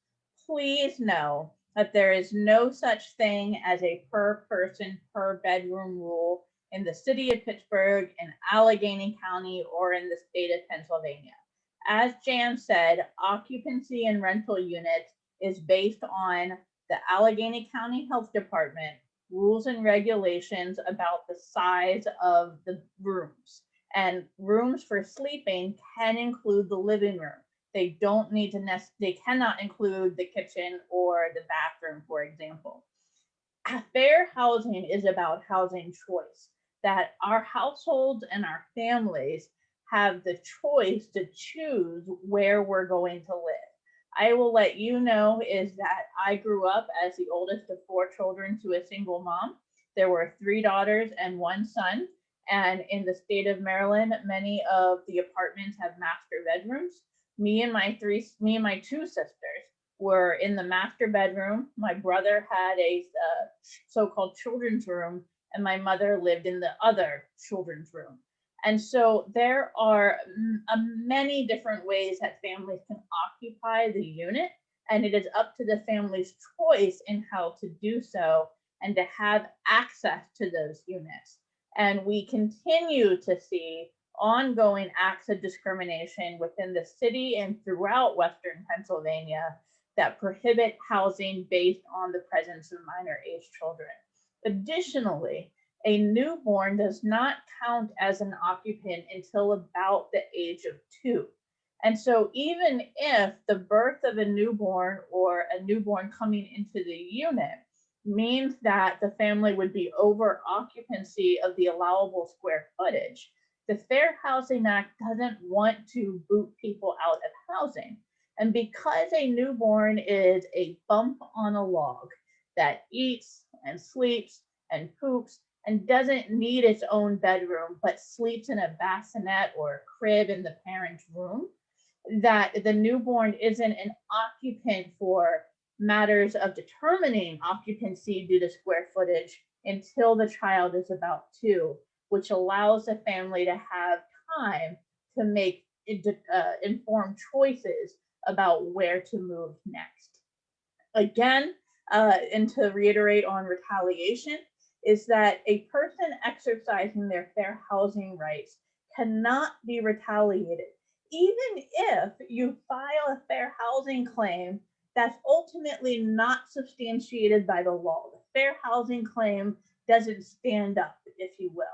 please know that there is no such thing as a per person per bedroom rule in the city of Pittsburgh, in Allegheny County, or in the state of Pennsylvania. As Jan said, occupancy in rental units is based on the Allegheny County Health Department rules and regulations about the size of the rooms. And rooms for sleeping can include the living room. They don't need to they cannot include the kitchen or the bathroom, for example. Fair housing is about housing choice, that our households and our families have the choice to choose where we're going to live. I will let you know is that I grew up as the oldest of 4 children to a single mom. There were 3 daughters and 1 son. And in the state of Maryland, many of the apartments have master bedrooms. Me and my 2 sisters were in the master bedroom. My brother had a so-called children's room, and my mother lived in the other children's room. And so there are many different ways that families can occupy the unit, and it is up to the family's choice in how to do so and to have access to those units. And we continue to see ongoing acts of discrimination within the city and throughout Western Pennsylvania that prohibit housing based on the presence of minor age children. Additionally, a newborn does not count as an occupant until about the age of 2. And so even if the birth of a newborn or a newborn coming into the unit means that the family would be over occupancy of the allowable square footage, the Fair Housing Act doesn't want to boot people out of housing. And because a newborn is a bump on a log that eats and sleeps and poops and doesn't need its own bedroom, but sleeps in a bassinet or a crib in the parent's room, that the newborn isn't an occupant for matters of determining occupancy due to square footage until the child is about 2, which allows the family to have time to make informed choices about where to move next. Again, and to reiterate on retaliation, is that a person exercising their fair housing rights cannot be retaliated, even if you file a fair housing claim that's ultimately not substantiated by the law. The fair housing claim doesn't stand up, if you will.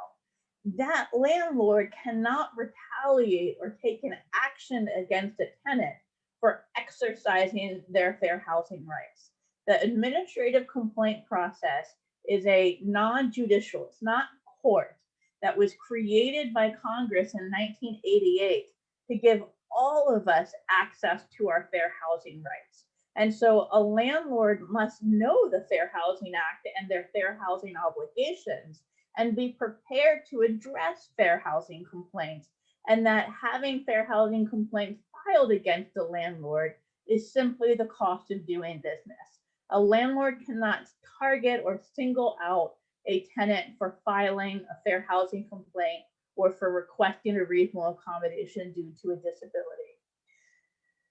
That landlord cannot retaliate or take an action against a tenant for exercising their fair housing rights. The administrative complaint process is a non-judicial, it's not court, that was created by Congress in 1988 to give all of us access to our fair housing rights. And so a landlord must know the Fair Housing Act and their fair housing obligations and be prepared to address fair housing complaints, and that having fair housing complaints filed against the landlord is simply the cost of doing business. A landlord cannot target or single out a tenant for filing a fair housing complaint or for requesting a reasonable accommodation due to a disability.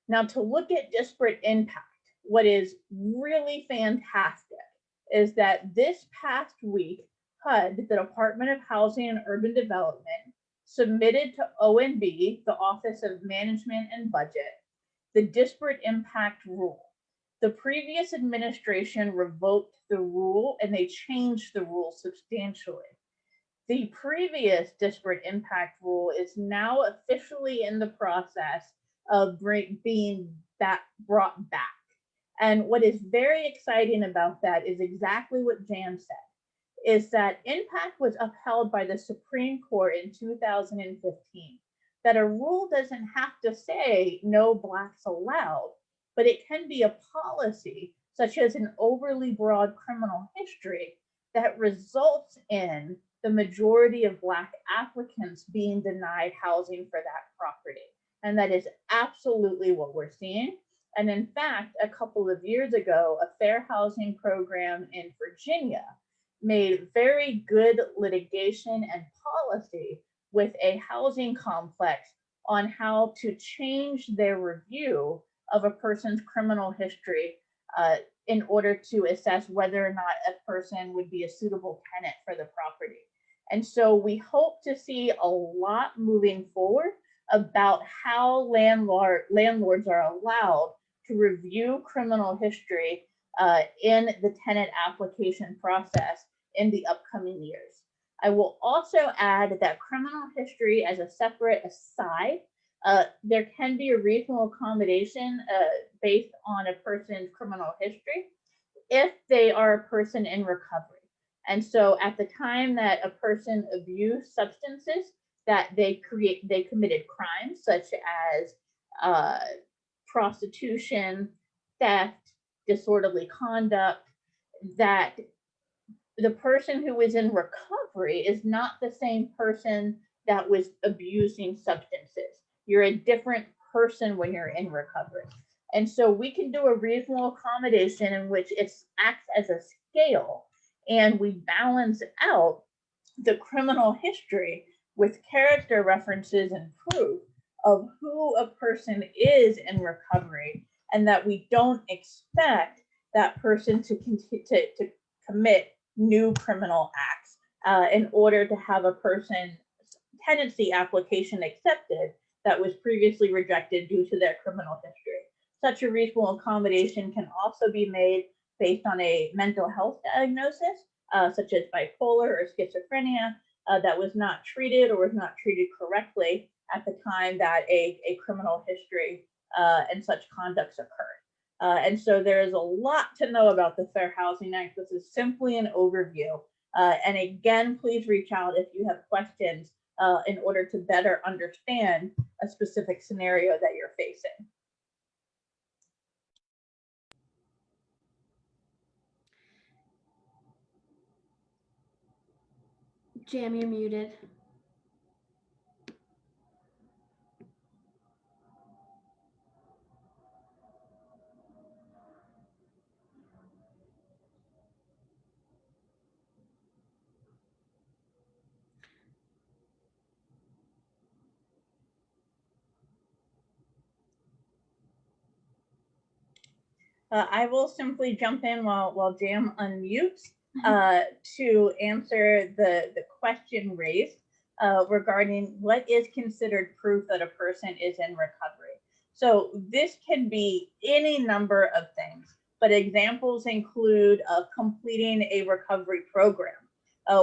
Now, to look at disparate impact, what is really fantastic is that this past week, HUD, the Department of Housing and Urban Development, submitted to ONB, the Office of Management and Budget, the disparate impact rule. The previous administration revoked the rule and they changed the rule substantially. The previous disparate impact rule is now officially in the process of being brought back. And what is very exciting about that is exactly what Jan said, is that impact was upheld by the Supreme Court in 2015, that a rule doesn't have to say no Blacks allowed, but it can be a policy, such as an overly broad criminal history, that results in the majority of Black applicants being denied housing for that property. And that is absolutely what we're seeing. And in fact, a couple of years ago, a fair housing program in Virginia made very good litigation and policy with a housing complex on how to change their review of a person's criminal history in order to assess whether or not a person would be a suitable tenant for the property. And so we hope to see a lot moving forward about how landlords are allowed to review criminal history in the tenant application process in the upcoming years. I will also add that criminal history as a separate aside, there can be a reasonable accommodation based on a person's criminal history if they are a person in recovery. And so at the time that a person abused substances, that they committed crimes such as prostitution, theft, disorderly conduct, that the person who is in recovery is not the same person that was abusing substances. You're a different person when you're in recovery. And so we can do a reasonable accommodation in which it acts as a scale, and we balance out the criminal history with character references and proof of who a person is in recovery, and that we don't expect that person to commit new criminal acts in order to have a person's tenancy application accepted that was previously rejected due to their criminal history. Such a reasonable accommodation can also be made based on a mental health diagnosis, such as bipolar or schizophrenia, that was not treated or was not treated correctly at the time that a criminal history and such conducts occurred. And so there is a lot to know about the Fair Housing Act. This is simply an overview. And again, please reach out if you have questions in order to better understand a specific scenario that you're facing. Jam, you're muted. I will simply jump in while Jam unmutes to answer the question raised regarding what is considered proof that a person is in recovery. So this can be any number of things, but examples include completing a recovery program.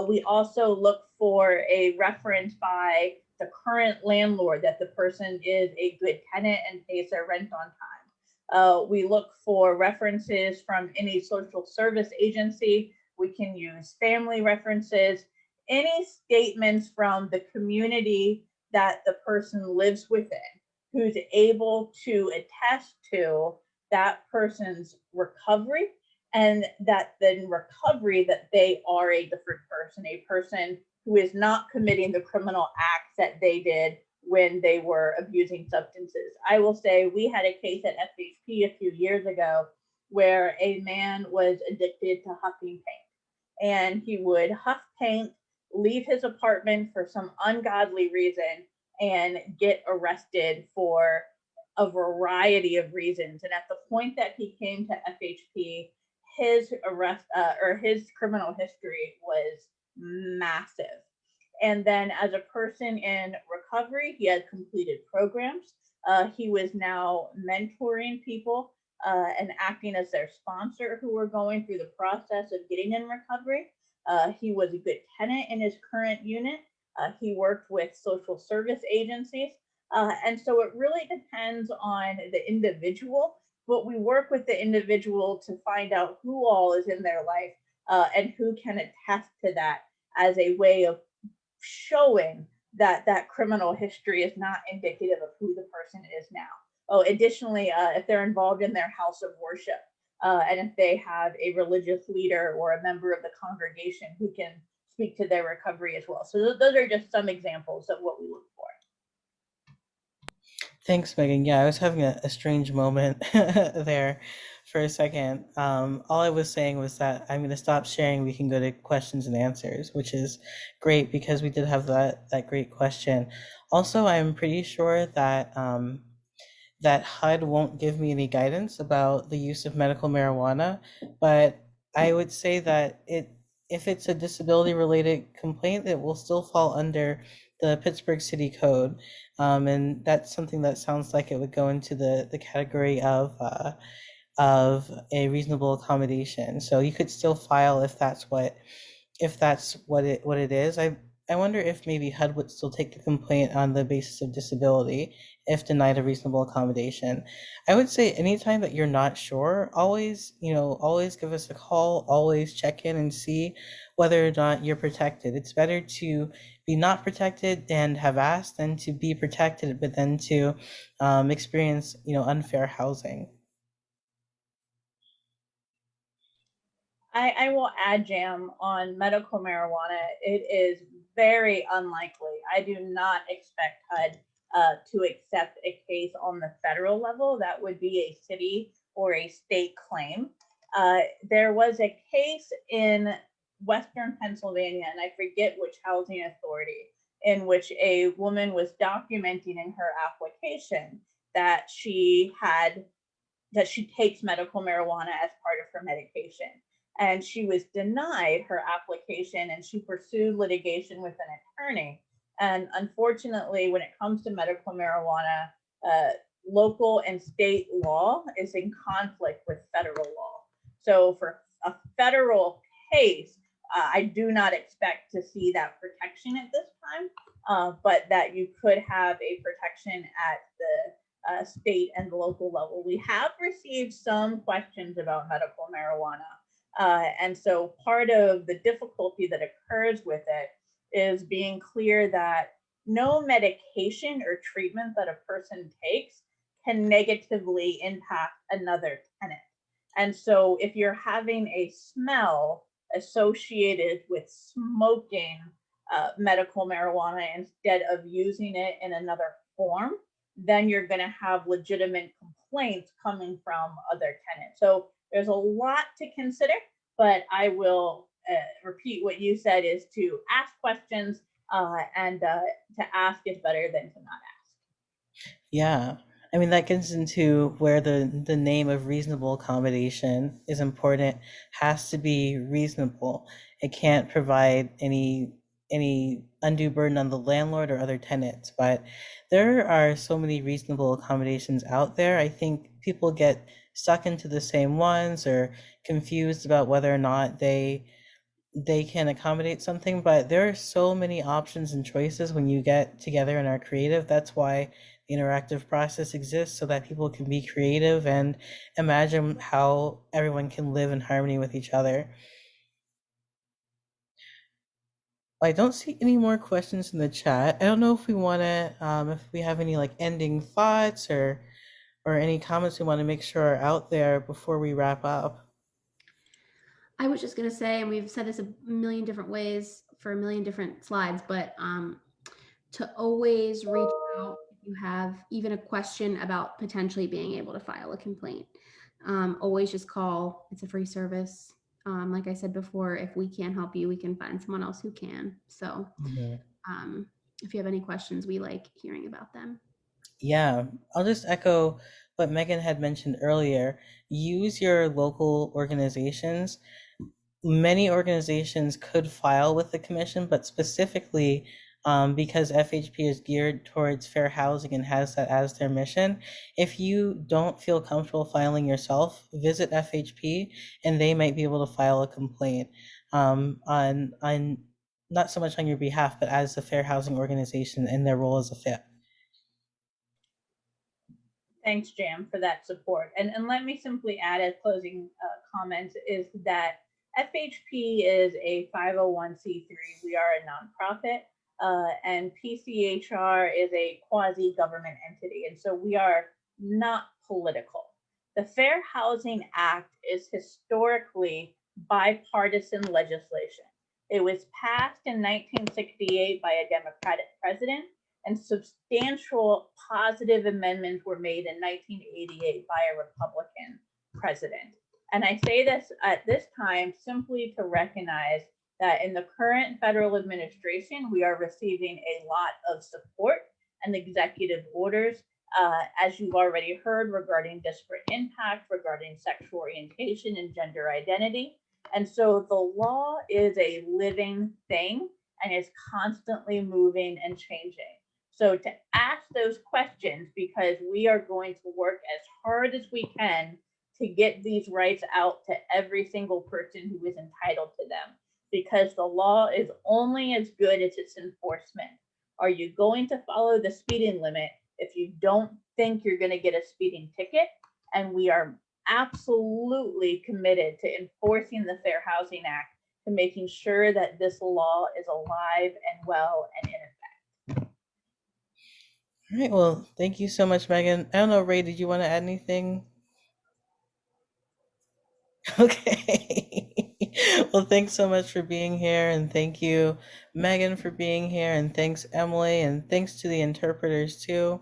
We also look for a reference by the current landlord that the person is a good tenant and pays their rent on time. We look for references from any social service agency. We can use family references, any statements from the community that the person lives within, who's able to attest to that person's recovery, and that the recovery that they are a different person, a person who is not committing the criminal acts that they did when they were abusing substances. I will say we had a case at FHP a few years ago where a man was addicted to huffing paint, and he would huff paint, leave his apartment for some ungodly reason, and get arrested for a variety of reasons. And at the point that he came to FHP, his arrest or his criminal history was massive. And then as a person in recovery, he had completed programs. He was now mentoring people and acting as their sponsor who were going through the process of getting in recovery. He was a good tenant in his current unit. He worked with social service agencies. And so it really depends on the individual, but we work with the individual to find out who all is in their life and who can attest to that as a way of showing that that criminal history is not indicative of who the person is now. Oh, additionally, if they're involved in their house of worship, and if they have a religious leader or a member of the congregation who can speak to their recovery as well. So those are just some examples of what we look for. Thanks, Megan. Yeah, I was having a strange moment there for a second. All I was saying was that I'm going to stop sharing. We can go to questions and answers, which is great because we did have that great question. Also, I'm pretty sure that that HUD won't give me any guidance about the use of medical marijuana, but I would say that if it's a disability related complaint, it will still fall under the Pittsburgh City Code, and that's something that sounds like it would go into the category of a reasonable accommodation. So you could still file if that's what it is. I wonder if maybe HUD would still take the complaint on the basis of disability if denied a reasonable accommodation. I would say anytime that you're not sure, always, always give us a call, always check in and see whether or not you're protected. It's better to be not protected and have asked than to be protected, but then to experience, unfair housing. I will add, Jam, on medical marijuana. It is very unlikely. I do not expect HUD to accept a case on the federal level. That would be a city or a state claim. There was a case in Western Pennsylvania, and I forget which housing authority, in which a woman was documenting in her application that she takes medical marijuana as part of her medication. And she was denied her application and she pursued litigation with an attorney. And unfortunately, when it comes to medical marijuana, local and state law is in conflict with federal law. So for a federal case, I do not expect to see that protection at this time, but that you could have a protection at the state and local level. We have received some questions about medical marijuana. And so part of the difficulty that occurs with it is being clear that no medication or treatment that a person takes can negatively impact another tenant. And so if you're having a smell associated with smoking medical marijuana instead of using it in another form, then you're going to have legitimate complaints coming from other tenants. So there's a lot to consider, but I will repeat what you said is to ask questions, and to ask is better than to not ask. Yeah. I mean, that gets into where the name of reasonable accommodation is important, has to be reasonable. It can't provide any undue burden on the landlord or other tenants. But there are so many reasonable accommodations out there. I think people get stuck into the same ones or confused about whether or not they can accommodate something, but there are so many options and choices when you get together and are creative. That's why the interactive process exists, so that people can be creative and imagine how everyone can live in harmony with each other. I don't see any more questions in the chat. I don't know if we want to, if we have any like ending thoughts or any comments we want to make sure are out there before we wrap up. I was just going to say, and we've said this a million different ways for a million different slides, but to always reach out if you have even a question about potentially being able to file a complaint. Always just call. It's a free service. Like I said before, if we can't help you, we can find someone else who can. So if you have any questions, we like hearing about them. Yeah, I'll just echo what Megan had mentioned earlier. Use your local organizations. Many organizations could file with the commission, but specifically because FHP is geared towards fair housing and has that as their mission, if you don't feel comfortable filing yourself, visit FHP and they might be able to file a complaint on not so much on your behalf, but as the fair housing organization and their role as a FIP. Thanks, Jam, for that support. And let me simply add as closing comments is that FHP is a 501c3. We are a nonprofit, and PCHR is a quasi-government entity. And so we are not political. The Fair Housing Act is historically bipartisan legislation. It was passed in 1968 by a Democratic president, and substantial positive amendments were made in 1988 by a Republican president. And I say this at this time simply to recognize that in the current federal administration, we are receiving a lot of support and executive orders, as you've already heard, regarding disparate impact, regarding sexual orientation and gender identity. And so the law is a living thing and is constantly moving and changing. So to ask those questions, because we are going to work as hard as we can to get these rights out to every single person who is entitled to them, because the law is only as good as its enforcement. Are you going to follow the speeding limit if you don't think you're going to get a speeding ticket? And we are absolutely committed to enforcing the Fair Housing Act, to making sure that this law is alive and well and in effect. All right, well, thank you so much, Megan. I don't know, Ray, did you want to add anything? Okay. Well, thanks so much for being here, and thank you, Megan, for being here, and thanks, Emily, and thanks to the interpreters too.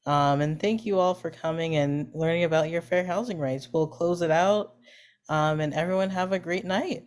And thank you all for coming and learning about your fair housing rights. We'll close it out, and everyone have a great night.